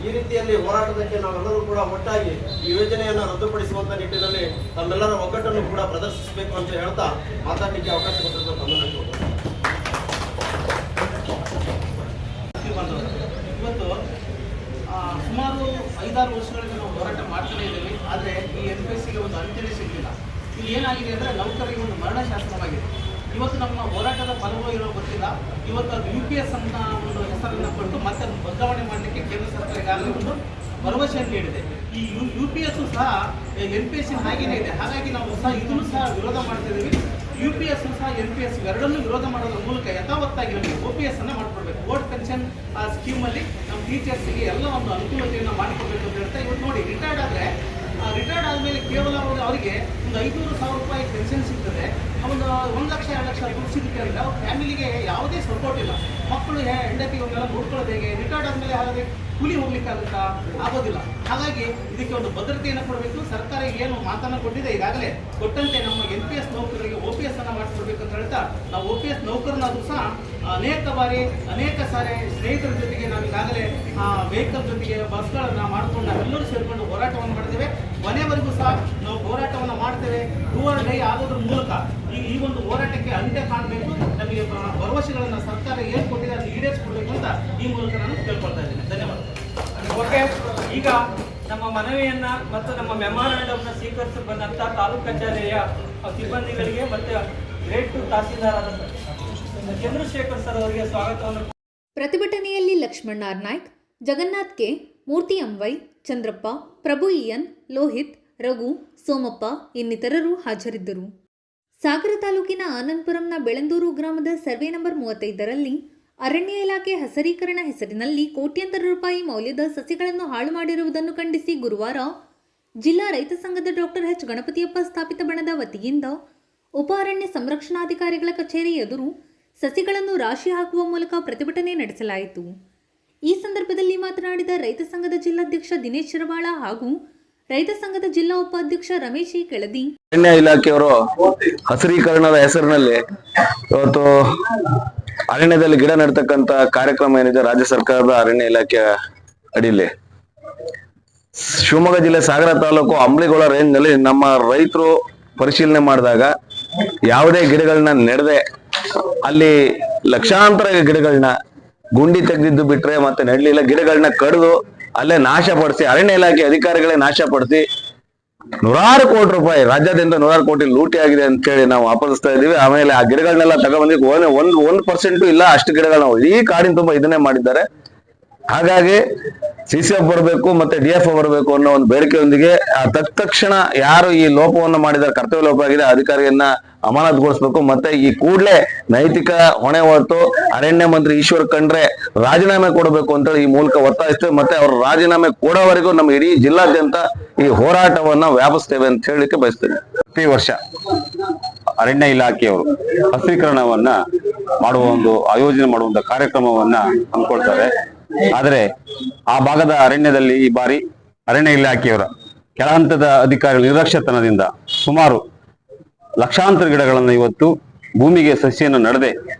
ಈ ರೀತಿಯಲ್ಲಿ ಹೋರಾಟಕ್ಕೆ ನಾವೆಲ್ಲರೂ ಕೂಡ ಒಟ್ಟಾಗಿ ಈ ಯೋಜನೆಯನ್ನು ರದ್ದುಪಡಿಸುವಂತ ನಿಟ್ಟಿನಲ್ಲಿ ತಮ್ಮೆಲ್ಲರ ಒಗ್ಗಟ್ಟನ್ನು ಕೂಡ ಪ್ರದರ್ಶಿಸಬೇಕು ಅಂತ ಹೇಳ್ತಾ ಮಾತಾಡಲಿಕ್ಕೆ ಅವಕಾಶ ಕೊಟ್ಟಿದ್ದು ತಮ್ಮನ್ನು ಇವತ್ತು ಸುಮಾರು 5-6 ವರ್ಷಗಳಿಂದ ನಾವು ಹೋರಾಟ ಮಾಡ್ತಾನೆ ಇದ್ದೀವಿ. ಆದರೆ ಈ NPSಗೆ ಒಂದು ಅಂತ್ಯನೇ ಸಿಗಲಿಲ್ಲ. ಇಲ್ಲಿ ಏನಾಗಿದೆ ಅಂದರೆ ನೌಕರರಿಗೆ ಒಂದು ಮರಣಶಾಸ್ತ್ರವಾಗಿದೆ. ಇವತ್ತು ನಮ್ಮ ಹೋರಾಟದ ಫಲವೋ ಇರೋ ಗೊತ್ತಿಲ್ಲ. ಇವತ್ತು ಅದು UPS ಅಂತ ಒಂದು ಹೆಸರನ್ನು ಕೊಟ್ಟು ಮತ್ತೆ ಅದನ್ನು ಬದಲಾವಣೆ ಮಾಡಲಿಕ್ಕೆ ಕೇಂದ್ರ ಸರ್ಕಾರ ಈಗಾಗಲೇ ಒಂದು ಭರವಸೆಯನ್ನು ನೀಡಿದೆ. ಈ UPS ಸಹ NPS ಹಾಗೇನೇ ಇದೆ. ಹಾಗಾಗಿ ನಾವು ಸಹ ಇದನ್ನು ಸಹ ವಿರೋಧ ಮಾಡ್ತಾ ಇದ್ದೀವಿ. UPS ಸಹ NPS ಎರಡನ್ನೂ ವಿರೋಧ ಮಾಡೋದ್ರ ಮೂಲಕ ಯಥಾವತ್ತಾಗಿ ನಮಗೆ OPS ಅನ್ನು ಮಾಡಿಕೊಡ್ಬೇಕು. ಓಲ್ಡ್ ಪೆನ್ಷನ್ ಸ್ಕೀಮಲ್ಲಿ ನಮ್ಮ ಟೀಚರ್ಸ್ಗೆ ಎಲ್ಲ ಒಂದು ಅನುಕೂಲತೆಯನ್ನು ಮಾಡಿಕೊಡ್ಬೇಕು ಅಂತ ಹೇಳ್ತಾ ಇವತ್ತು ನೋಡಿ ರಿಟೈರ್ಡ್ ಆದಮೇಲೆ ಕೇವಲ ಅವರಿಗೆ ಒಂದು 500,000 ರೂಪಾಯಿ ಪೆನ್ಷನ್ ಸಿಗ್ತದೆ. ಒಂದು 1 ಲಕ್ಷ 2 ಲಕ್ಷ ದುಡ್ಡು ಸಿಗುತ್ತೆ ಅಂದರೆ ಅವ್ರ ಫ್ಯಾಮಿಲಿಗೆ ಯಾವುದೇ ಸಪೋರ್ಟ್ ಇಲ್ಲ. ಮಕ್ಕಳು ಹೆಂಡತಿ ಅವನ್ನೆಲ್ಲ ನೋಡ್ಕೊಳ್ಳೋದು ಹೇಗೆ? ರಿಟೈರ್ಡ್ ಆದಮೇಲೆ ಹಾಗಾದರೆ ಕೂಲಿ ಹೋಗ್ಲಿಕ್ಕಾಗುತ್ತಾ? ಆಗೋದಿಲ್ಲ. ಹಾಗಾಗಿ ಇದಕ್ಕೆ ಒಂದು ಭದ್ರತೆಯನ್ನು ಕೊಡಬೇಕು. ಸರ್ಕಾರ ಏನು ಮಾತನ್ನು ಕೊಟ್ಟಿದೆ ಈಗಾಗಲೇ ಕೊಟ್ಟಂತೆ ನಮ್ಮ NPS ನೌಕರರಿಗೆ OPS ಅನ್ನು ಮಾಡಿಕೊಡ್ಬೇಕು ಅಂತ ಹೇಳ್ತಾ ನಾವು OPS ನೌಕರನಾದರೂ ಸಹ ಅನೇಕ ಸಾರಿ ಸ್ನೇಹಿತರ ಜೊತೆಗೆ ನಾವು ಈಗಾಗಲೇ ವೆಹಿಕಲ್ ಜೊತೆಗೆ ಬಸ್ಗಳನ್ನು ಮಾಡಿಕೊಂಡು ನಾವೆಲ್ಲರೂ ಸೇರಿಕೊಂಡು ಹೋರಾಟವನ್ನು ಮಾಡ್ತೇವೆ. ಕೊನೆವರೆಗೂ ಸಹ ನಾವು ಹೋರಾಟವನ್ನು ಮಾಡ್ತೇವೆ. ಡೂ ಆರ್ ಡೈ ಆಗೋದ್ರ ಮೂಲಕ ಈ ಒಂದು ಹೋರಾಟಕ್ಕೆ ಅಂತ್ಯ ಕಾಣಬೇಕು. ನಮಗೆ ಭರವಸೆಗಳನ್ನು ಸರ್ಕಾರ ಏನು ಕೊಟ್ಟಿದೆ ಅದನ್ನು ಈಡೇರಿಸಿಕೊಡ್ಬೇಕು ಅಂತ ಈ ಮೂಲಕ ನಾನು ಕೇಳ್ಕೊಳ್ತಾ ಇದ್ದೇನೆ. ಧನ್ಯವಾದ. ಓಕೆ, ಈಗ ನಮ್ಮ ಮನವಿಯನ್ನ ಮತ್ತು ನಮ್ಮ ಮೆಮೊರಾಂಡಮ್ನ ಸ್ವೀಕರಿಸಿ ಬಂದಂತ ತಾಲೂಕು ಕಚೇರಿಯ ಸಿಬ್ಬಂದಿಗಳಿಗೆ ಮತ್ತು ಗ್ರೇಡ್ 2 ತಹಸೀಲ್ದಾರ್ ಆದಂತ ಚಂದ್ರಶೇಖರ್ ಸರ್ ಅವರಿಗೆ ಸ್ವಾಗತವನ್ನು. ಪ್ರತಿಭಟನೆಯಲ್ಲಿ ಲಕ್ಷ್ಮಣ್ ಆರ್ ನಾಯ್ಕ್, ಜಗನ್ನಾಥ್ ಕೆ, ಮೂರ್ತಿ ಅಂವೈ, ಚಂದ್ರಪ್ಪ, ಪ್ರಭು EN, ಲೋಹಿತ್, ರಘು, ಸೋಮಪ್ಪ ಇನ್ನಿತರರು ಹಾಜರಿದ್ದರು. ಸಾಗರ ತಾಲೂಕಿನ ಆನಂದಪುರಂನ ಬೆಳಂದೂರು ಗ್ರಾಮದ ಸರ್ವೆ ನಂಬರ್ 35ರಲ್ಲಿ ಅರಣ್ಯ ಇಲಾಖೆ ಹಸಿರೀಕರಣ ಹೆಸರಿನಲ್ಲಿ ಕೋಟ್ಯಾಂತರ ರೂಪಾಯಿ ಮೌಲ್ಯದ ಸಸಿಗಳನ್ನು ಹಾಳು ಮಾಡಿರುವುದನ್ನು ಖಂಡಿಸಿ ಗುರುವಾರ ಜಿಲ್ಲಾ ರೈತ ಸಂಘದ ಡಾಕ್ಟರ್ ಎಚ್ ಗಣಪತಿಯಪ್ಪ ಸ್ಥಾಪಿತ ಬಣದ ವತಿಯಿಂದ ಉಪ ಅರಣ್ಯ ಸಂರಕ್ಷಣಾಧಿಕಾರಿಗಳ ಕಚೇರಿ ಎದುರು ಸಸಿಗಳನ್ನು ರಾಶಿ ಹಾಕುವ ಮೂಲಕ ಪ್ರತಿಭಟನೆ ನಡೆಸಲಾಯಿತು. ಈ ಸಂದರ್ಭದಲ್ಲಿ ಮಾತನಾಡಿದ ರೈತ ಸಂಘದ ಜಿಲ್ಲಾಧ್ಯಕ್ಷ ದಿನೇಶ್ ಶಿರವಾಳ ಹಾಗೂ ರೈತ ಸಂಘದ ಜಿಲ್ಲಾ ಉಪಾಧ್ಯಕ್ಷ ರಮೇಶ್ ಕೆಳದಿ, ಅರಣ್ಯ ಇಲಾಖೆಯವರು ಹಸಿರೀಕರಣದ ಹೆಸರಿನಲ್ಲಿ ಇವತ್ತು ಅರಣ್ಯದಲ್ಲಿ ಗಿಡ ನೆಡ್ತಕ್ಕಂತ ಕಾರ್ಯಕ್ರಮ ಏನಿದೆ ರಾಜ್ಯ ಸರ್ಕಾರದ ಅರಣ್ಯ ಇಲಾಖೆ ಅಡಿಯಲ್ಲಿ ಶಿವಮೊಗ್ಗ ಜಿಲ್ಲೆ ಸಾಗರ ತಾಲೂಕು ಅಂಬ್ಲಿಗೋಳ ರೇಂಜ್ ನಲ್ಲಿ ನಮ್ಮ ರೈತರು ಪರಿಶೀಲನೆ ಮಾಡಿದಾಗ ಯಾವುದೇ ಗಿಡಗಳನ್ನ ನೆಡದೆ ಅಲ್ಲಿ ಲಕ್ಷಾಂತರ ಗಿಡಗಳನ್ನ ಗುಂಡಿ ತೆಗೆದಿದ್ದು ಬಿಟ್ರೆ ಮತ್ತೆ ನೆಡ್ಲಿಲ್ಲ, ಗಿಡಗಳನ್ನ ಕಡಿದು ಅಲ್ಲೇ ನಾಶಪಡಿಸಿ ಅರಣ್ಯ ಇಲಾಖೆ ಅಧಿಕಾರಿಗಳೇ ನಾಶಪಡಿಸಿ ನೂರಾರು ಕೋಟಿ ರೂಪಾಯಿ ರಾಜ್ಯಾದ್ಯಂತ ನೂರಾರು ಕೋಟಿ ಲೂಟಿ ಆಗಿದೆ ಅಂತ ಹೇಳಿ ನಾವು ವಾಪಸ್ತಾ ಇದೀವಿ. ಆಮೇಲೆ ಆ ಗಿಡಗಳನ್ನೆಲ್ಲ ತಗೊಂಡ್ಬಂದಿದ್ದು 1% ಇಲ್ಲ ಅಷ್ಟು ಗಿಡಗಳನ್ನ ಈ ಕಾಡಿನ ತುಂಬಾ ಇದನ್ನೇ ಮಾಡಿದ್ದಾರೆ. ಹಾಗಾಗಿ CCF ಬರಬೇಕು ಮತ್ತೆ DF ಬರಬೇಕು ಅನ್ನೋ ಒಂದು ಬೇಡಿಕೆಯೊಂದಿಗೆ ತಕ್ಷಣ ಯಾರು ಈ ಲೋಪವನ್ನು ಮಾಡಿದ್ದಾರೆ, ಕರ್ತವ್ಯ ಲೋಪ ಆಗಿದೆ, ಅಧಿಕಾರಿಯನ್ನ ಅಮಾನತುಗೊಳಿಸಬೇಕು. ಮತ್ತೆ ಈ ಕೂಡಲೇ ನೈತಿಕ ಹೊಣೆ ಹೊತ್ತು ಅರಣ್ಯ ಮಂತ್ರಿ ಈಶ್ವರ್ ಖಂಡ್ರೆ ರಾಜೀನಾಮೆ ಕೊಡಬೇಕು ಅಂತ ಈ ಮೂಲಕ ಒತ್ತಾಯಿಸ್ತೇವೆ. ಮತ್ತೆ ಅವ್ರ ರಾಜೀನಾಮೆ ಕೊಡೋವರೆಗೂ ನಮ್ಮ ಇಡೀ ಜಿಲ್ಲಾದ್ಯಂತ ಈ ಹೋರಾಟವನ್ನ ವ್ಯಾಪಿಸ್ತೇವೆ ಅಂತ ಹೇಳಲಿಕ್ಕೆ ಬಯಸ್ತೇವೆ. ಪ್ರತಿ ವರ್ಷ ಅರಣ್ಯ ಇಲಾಖೆಯವರು ಹಸಿರೀಕರಣವನ್ನ ಮಾಡುವ ಒಂದು ಆಯೋಜನೆ ಮಾಡುವಂತ ಕಾರ್ಯಕ್ರಮವನ್ನ ಹಮ್ಮಿಕೊಳ್ತಾರೆ. ಆದರೆ ಆ ಭಾಗದ ಅರಣ್ಯದಲ್ಲಿ ಈ ಬಾರಿ ಅರಣ್ಯ ಇಲಾಖೆಯವರ ಕೆಳ ಹಂತದ ಅಧಿಕಾರಿಗಳ ನಿರ್ಲಕ್ಷ್ಯತನದಿಂದ ಸುಮಾರು ಲಕ್ಷಾಂತರ ಗಿಡಗಳನ್ನು ಇವತ್ತು ಭೂಮಿಗೆ ಸಸಿಯನ್ನು ನಡೆದೆ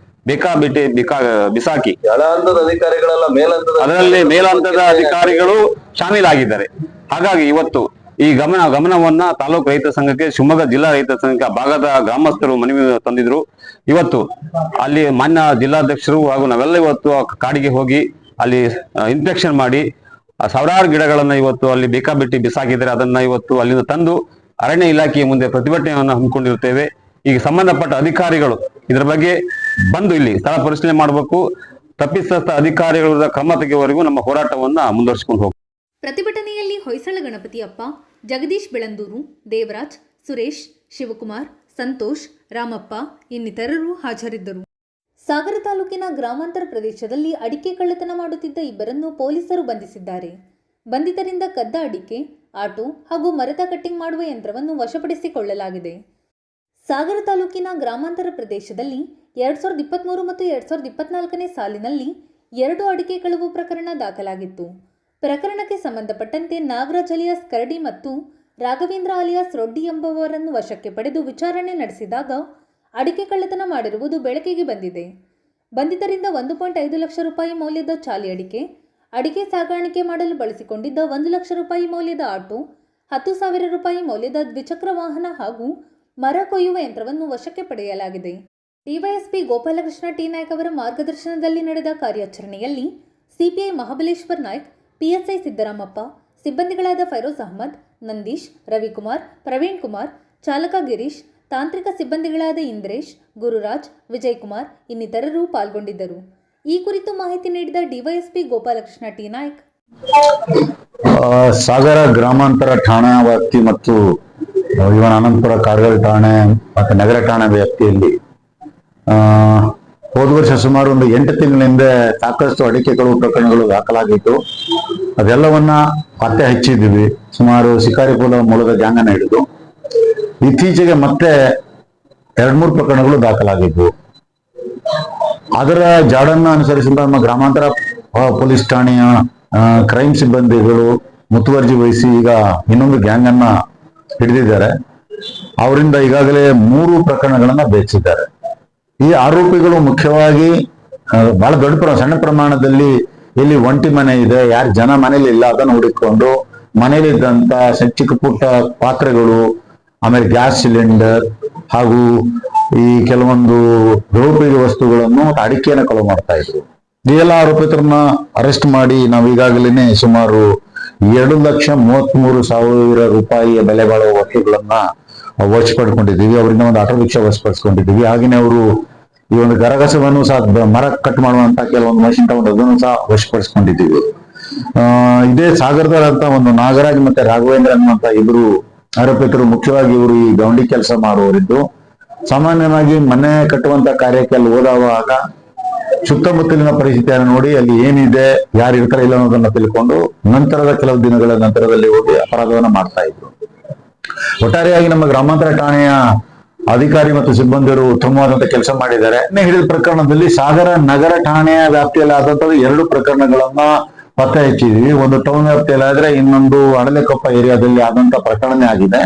ಬಿಸಾಕಿ ಅಧಿಕಾರಿಗಳೆಲ್ಲ ಅದರಲ್ಲಿ ಮೇಲಂತದ ಅಧಿಕಾರಿಗಳು ಶಾಮೀಲಾಗಿದ್ದಾರೆ. ಹಾಗಾಗಿ ಇವತ್ತು ಈ ಗಮನವನ್ನ ತಾಲೂಕು ರೈತ ಸಂಘಕ್ಕೆ, ಶಿವಮೊಗ್ಗ ಜಿಲ್ಲಾ ರೈತ ಸಂಘಕ್ಕೆ ಭಾಗದ ಗ್ರಾಮಸ್ಥರು ಮನವಿ ತಂದಿದ್ರು. ಇವತ್ತು ಅಲ್ಲಿ ಮಾನ್ಯ ಜಿಲ್ಲಾಧ್ಯಕ್ಷರು ಹಾಗೂ ನಾವೆಲ್ಲ ಇವತ್ತು ಕಾಡಿಗೆ ಹೋಗಿ ಅಲ್ಲಿ ಇನ್ಸ್ಪೆಕ್ಷನ್ ಮಾಡಿ ಸಾವಿರಾರು ಗಿಡಗಳನ್ನ ಇವತ್ತು ಅಲ್ಲಿ ಬಿಸಾಕಿದರೆ ಅದನ್ನ ಇವತ್ತು ಅಲ್ಲಿಂದ ತಂದು ಅರಣ್ಯ ಇಲಾಖೆಯ ಮುಂದೆ ಪ್ರತಿಭಟನೆಯನ್ನು ಹಮ್ಮಿಕೊಂಡಿರುತ್ತೇವೆ. ಈಗ ಸಂಬಂಧಪಟ್ಟ ಅಧಿಕಾರಿಗಳು ಇದರ ಬಗ್ಗೆ ಬಂದು ಇಲ್ಲಿ ಸ್ಥಳ ಪರಿಶೀಲನೆ ಮಾಡಬೇಕು. ತಪ್ಪಿತಸ್ಥ ಅಧಿಕಾರಿಗಳ ಕ್ರಮ ತೆಗೆಯುವವರೆಗೂ ನಮ್ಮ ಹೋರಾಟವನ್ನ ಮುಂದುವರಿಸಿಕೊಂಡು ಹೋಗ್ತೀವಿ. ಪ್ರತಿಭಟನೆಯಲ್ಲಿ ಹೊಯ್ಸಳ ಗಣಪತಿಯಪ್ಪ, ಜಗದೀಶ್ ಬೆಳಂದೂರು, ದೇವರಾಜ್, ಸುರೇಶ್, ಶಿವಕುಮಾರ್, ಸಂತೋಷ್, ರಾಮಪ್ಪ ಇನ್ನಿತರರು ಹಾಜರಿದ್ದರು. ಸಾಗರ ತಾಲೂಕಿನ ಗ್ರಾಮಾಂತರ ಪ್ರದೇಶದಲ್ಲಿ ಅಡಿಕೆ ಕಳ್ಳತನ ಮಾಡುತ್ತಿದ್ದ ಇಬ್ಬರನ್ನು ಪೊಲೀಸರು ಬಂಧಿಸಿದ್ದಾರೆ. ಬಂಧಿತರಿಂದ ಕದ್ದ ಅಡಿಕೆ, ಆಟೋ ಹಾಗೂ ಮರದ ಕಟ್ಟಿಂಗ್ ಮಾಡುವ ಯಂತ್ರವನ್ನು ವಶಪಡಿಸಿಕೊಳ್ಳಲಾಗಿದೆ. ಸಾಗರ ತಾಲೂಕಿನ ಗ್ರಾಮಾಂತರ ಪ್ರದೇಶದಲ್ಲಿ 2023 ಮತ್ತು 2024ನೇ ಸಾಲಿನಲ್ಲಿ 2 ಅಡಿಕೆ ಕಳವು ಪ್ರಕರಣ ದಾಖಲಾಗಿತ್ತು. ಪ್ರಕರಣಕ್ಕೆ ಸಂಬಂಧಪಟ್ಟಂತೆ ನಾಗರಾಜ್ ಅಲಿಯಾಸ್ ಕರಡಿ ಮತ್ತು ರಾಘವೇಂದ್ರ ಅಲಿಯಾಸ್ ರೊಡ್ಡಿ ಎಂಬುವವರನ್ನು ವಶಕ್ಕೆ ಪಡೆದು ವಿಚಾರಣೆ ನಡೆಸಿದಾಗ ಅಡಿಕೆ ಕಳ್ಳತನ ಮಾಡಿರುವುದು ಬೆಳಕಿಗೆ ಬಂದಿದೆ. ಬಂಧಿತರಿಂದ 1.5 ಲಕ್ಷ ರೂಪಾಯಿ ಮೌಲ್ಯದ ಚಾಲಿ ಅಡಿಕೆ ಸಾಗಾಣಿಕೆ ಮಾಡಲು ಬಳಸಿಕೊಂಡಿದ್ದ 1 ಲಕ್ಷ ರೂಪಾಯಿ ಮೌಲ್ಯದ ಆಟೋ, 10,000 ರೂಪಾಯಿ ಮೌಲ್ಯದ ದ್ವಿಚಕ್ರ ವಾಹನ ಹಾಗೂ ಮರ ಕೊಯ್ಯುವ ಯಂತ್ರವನ್ನು ವಶಕ್ಕೆ ಪಡೆಯಲಾಗಿದೆ. ಡಿವೈಎಸ್ಪಿ ಗೋಪಾಲಕೃಷ್ಣ ಟಿ ನಾಯ್ಕ್ ಅವರ ಮಾರ್ಗದರ್ಶನದಲ್ಲಿ ನಡೆದ ಕಾರ್ಯಾಚರಣೆಯಲ್ಲಿ ಸಿಪಿಐ ಮಹಾಬಲೇಶ್ವರ್ ನಾಯ್ಕ್, PSI ಸಿದ್ದರಾಮಪ್ಪ, ಸಿಬ್ಬಂದಿಗಳಾದ ಫೈರೋಜ್ ಅಹಮದ್, ನಂದೀಶ್, ರವಿಕುಮಾರ್, ಪ್ರವೀಣ್ ಕುಮಾರ್, ಚಾಲಕ ಗಿರೀಶ್, ತಾಂತ್ರಿಕ ಸಿಬ್ಬಂದಿಗಳಾದ ಇಂದ್ರೇಶ್, ಗುರುರಾಜ್, ವಿಜಯಕುಮಾರ್ ಇನ್ನಿತರರು ಪಾಲ್ಗೊಂಡಿದ್ದರು. ಈ ಕುರಿತು ಮಾಹಿತಿ ನೀಡಿದ ಡಿವೈಎಸ್ಪಿ ಗೋಪಾಲಕೃಷ್ಣ ಟಿ ನಾಯ್ಕ್, ಸಾಗರ ಗ್ರಾಮಾಂತರ ಠಾಣಾ ವ್ಯಾಪ್ತಿ ಮತ್ತು ಆನಂದಪುರ ಕಾರ್ಗಲ್ ಠಾಣೆ ಮತ್ತು ನಗರ ಠಾಣಾ ವ್ಯಾಪ್ತಿಯಲ್ಲಿ ಹೋದ ವರ್ಷ ಸುಮಾರು ಒಂದು 8 ತಿಂಗಳಿಂದ ಸಾಕಷ್ಟು ಅಡಿಕೆ ಕಳವು ಪ್ರಕರಣಗಳು ದಾಖಲಾಗಿತ್ತು. ಅದೆಲ್ಲವನ್ನ ಪತ್ತೆ ಹಚ್ಚಿದ್ವಿ. ಸುಮಾರು ಶಿಕಾರಿಪುರ ಮೂಲದ ಗ್ಯಾಂಗನ್ನ ಹಿಡಿದು ಇತ್ತೀಚೆಗೆ ಮತ್ತೆ 2-3 ಪ್ರಕರಣಗಳು ದಾಖಲಾಗಿದ್ವು. ಅದರ ಜಾಡನ್ನ ಅನುಸರಿಸಿದ ನಮ್ಮ ಗ್ರಾಮಾಂತರ ಪೊಲೀಸ್ ಠಾಣೆಯ ಕ್ರೈಮ್ ಸಿಬ್ಬಂದಿಗಳು ಮುತುವರ್ಜಿ ವಹಿಸಿ ಈಗ ಇನ್ನೊಂದು ಗ್ಯಾಂಗ್ ಅನ್ನ ಹಿಡಿದಿದ್ದಾರೆ. ಅವರಿಂದ ಈಗಾಗಲೇ 3 ಪ್ರಕರಣಗಳನ್ನ ಬೇಯಿಸಿದ್ದಾರೆ. ಈ ಆರೋಪಿಗಳು ಮುಖ್ಯವಾಗಿ ಬಹಳ ಸಣ್ಣ ಪ್ರಮಾಣದಲ್ಲಿ ಎಲ್ಲಿ ಒಂಟಿ ಮನೆ ಇದೆ, ಯಾರು ಜನ ಮನೇಲಿ ಇಲ್ಲ ಅದನ್ನು ಹುಡುಕೊಂಡು ಮನೇಲಿದ್ದಂತ ಚಿಕ್ಕ ಪುಟ್ಟ ಪಾತ್ರೆಗಳು, ಆಮೇಲೆ ಗ್ಯಾಸ್ ಸಿಲಿಂಡರ್ ಹಾಗೂ ಈ ಕೆಲವೊಂದು ಗೃಹೋಪಯೋಗಿ ವಸ್ತುಗಳನ್ನು ಅಡಿಕೆಯನ್ನು ಕಳವು ಮಾಡ್ತಾ ಇದ್ರು. ಈ ಎಲ್ಲ ಆರೋಪಿತರನ್ನ ಅರೆಸ್ಟ್ ಮಾಡಿ ನಾವು ಈಗಾಗಲೇ ಸುಮಾರು 2,33,000 ರೂಪಾಯಿಯ ಬೆಲೆ ಬಾಳುವ ವಸ್ತುಗಳನ್ನ ವಶಪಡಿಸಿಕೊಂಡಿದ್ದೀವಿ. ಅವರಿಂದ ಒಂದು ಆಟೋ ರಿಕ್ಷಾ ವಶಪಡಿಸಿಕೊಂಡಿದ್ದೀವಿ. ಹಾಗೆಯೇ ಅವರು ಈ ಒಂದು ಗರಗಸವನ್ನು ಸಹ ಮರ ಕಟ್ ಮಾಡುವಂತ ಕೆಲವೊಂದು ಮಷಿನ್ ತಗೊಂಡು ಅದನ್ನು ಸಹ ವಶಪಡಿಸಿಕೊಂಡಿದ್ದೀವಿ. ಇದೇ ಸಾಗರದಂತ ಒಂದು ನಾಗರಾಜ್ ಮತ್ತೆ ರಾಘವೇಂದ್ರ ಅನ್ನುವಂತ ಇಬ್ಬರು ಆರೋಪಿತರು, ಮುಖ್ಯವಾಗಿ ಇವರು ಈ ಗೌಂಡಿ ಕೆಲಸ ಮಾಡುವವರಿದ್ದು ಸಾಮಾನ್ಯವಾಗಿ ಮನೆ ಕಟ್ಟುವಂತ ಕಾರ್ಯಕ್ಕೆ ಅಲ್ಲಿ ಹೋದವಾಗ ಸುತ್ತಮುತ್ತಲಿನ ಪರಿಸ್ಥಿತಿಯನ್ನು ನೋಡಿ ಅಲ್ಲಿ ಏನಿದೆ, ಯಾರು ಇರ್ತಾರೆ ಇಲ್ಲ ಅನ್ನೋದನ್ನ ತಿಳ್ಕೊಂಡು ನಂತರದ ಕೆಲವು ದಿನಗಳ ನಂತರದಲ್ಲಿ ಹೋಗಿ ಅಪರಾಧವನ್ನ ಮಾಡ್ತಾ ಇದ್ರು. ಒಟ್ಟಾರೆಯಾಗಿ ನಮ್ಮ ಗ್ರಾಮಾಂತರ ಠಾಣೆಯ ಅಧಿಕಾರಿ ಮತ್ತು ಸಿಬ್ಬಂದಿಯರು ಉತ್ತಮವಾದಂತ ಕೆಲಸ ಮಾಡಿದ್ದಾರೆ. ಹಿಡಿದ ಪ್ರಕರಣದಲ್ಲಿ ಸಾಗರ ನಗರ ಠಾಣೆಯ ವ್ಯಾಪ್ತಿಯಲ್ಲಿ ಆದಂತಹ 2 ಪ್ರಕರಣಗಳನ್ನ ಪತ್ತೆ ಹಚ್ಚಿದ್ವಿ. ಒಂದು ಟೌನ್ ವ್ಯಾಪ್ತಿಯಲ್ಲಿ ಆದ್ರೆ ಇನ್ನೊಂದು ಅಡಲೆಕೊಪ್ಪ ಏರಿಯಾದಲ್ಲಿ ಆದಂತ ಪ್ರಕರಣನೇ ಆಗಿದೆ.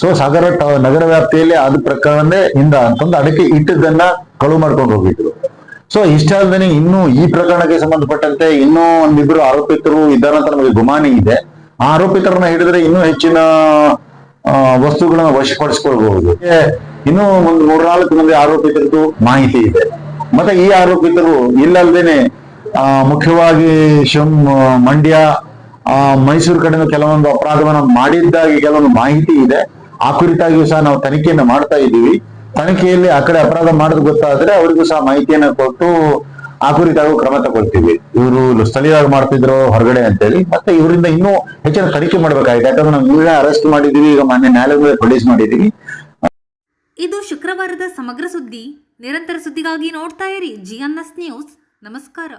ಸೊ ಸಾಗರ ನಗರ ವ್ಯಾಪ್ತಿಯಲ್ಲಿ ಆದ ಪ್ರಕರಣನೇ ಇಂದ ಅಂತಂದು ಅದಕ್ಕೆ ಇಟ್ಟದನ್ನ ಕಳು ಮಾಡ್ಕೊಂಡು ಹೋಗಿದ್ರು. ಸೊ ಇಷ್ಟಾಲ್ದೇನೆ ಇನ್ನು ಈ ಪ್ರಕರಣಕ್ಕೆ ಸಂಬಂಧಪಟ್ಟಂತೆ ಇನ್ನೂ ಒಂದಿಬ್ರು ಆರೋಪಿತರು ಇದ್ದಾರೆ ಅಂತ ನಮಗೆ ಗುಮಾನಿ ಇದೆ. ಆ ಆರೋಪಿತರನ್ನ ಹಿಡಿದ್ರೆ ಇನ್ನೂ ಹೆಚ್ಚಿನ ವಸ್ತುಗಳನ್ನ ವಶಪಡಿಸಿಕೊಳ್ಬಹುದು. ಇನ್ನೂ ಒಂದು 3-4 ಮಂದಿ ಆರೋಪಿತರದ್ದು ಮಾಹಿತಿ ಇದೆ. ಮತ್ತೆ ಈ ಆರೋಪಿತರು ಇಲ್ಲಲ್ದೇನೆ ಮುಖ್ಯವಾಗಿ ಮಂಡ್ಯ, ಮೈಸೂರು ಕಡೆಯಿಂದ ಕೆಲವೊಂದು ಅಪರಾಧವನ್ನ ಮಾಡಿದ್ದಾಗಿ ಕೆಲವೊಂದು ಮಾಹಿತಿ ಇದೆ. ಆ ಕುರಿತಾಗಿಯೂ ಸಹ ನಾವು ತನಿಖೆಯನ್ನು ಮಾಡ್ತಾ ಇದ್ದೀವಿ. ತನಿಖೆಯಲ್ಲಿ ಆ ಕಡೆ ಅಪರಾಧ ಮಾಡೋದು ಗೊತ್ತಾದ್ರೆ ಅವರಿಗೂ ಸಹ ಮಾಹಿತಿಯನ್ನ ಕೊಟ್ಟು ಆ ಕುರಿತಾಗೂ ಕ್ರಮ ತಗೊಳ್ತೀವಿ. ಇವರು ಸ್ಥಳೀಯವಾಗಿ ಮಾಡ್ತಿದ್ರು ಹೊರಗಡೆ ಅಂತೇಳಿ. ಮತ್ತೆ ಇವರಿಂದ ಇನ್ನೂ ಹೆಚ್ಚಿನ ತನಿಖೆ ಮಾಡ್ಬೇಕಾಗಿದೆ. ಯಾಕಂದ್ರೆ ನಾವು ಈಗ ಅರೆಸ್ಟ್ ಮಾಡಿದೀವಿ, ಈಗ ಮೊನ್ನೆ ನ್ಯಾಯಾಲಯದಲ್ಲಿ ಪ್ರೊಡ್ಯೂಸ್ ಮಾಡಿದೀವಿ. ಇದು ಶುಕ್ರವಾರದ ಸಮಗ್ರ ಸುದ್ದಿ. ನಿರಂತರ ಸುದ್ದಿಗಾಗಿ ನೋಡ್ತಾ ಇರಿ GNS ನ್ಯೂಸ್. ನಮಸ್ಕಾರ.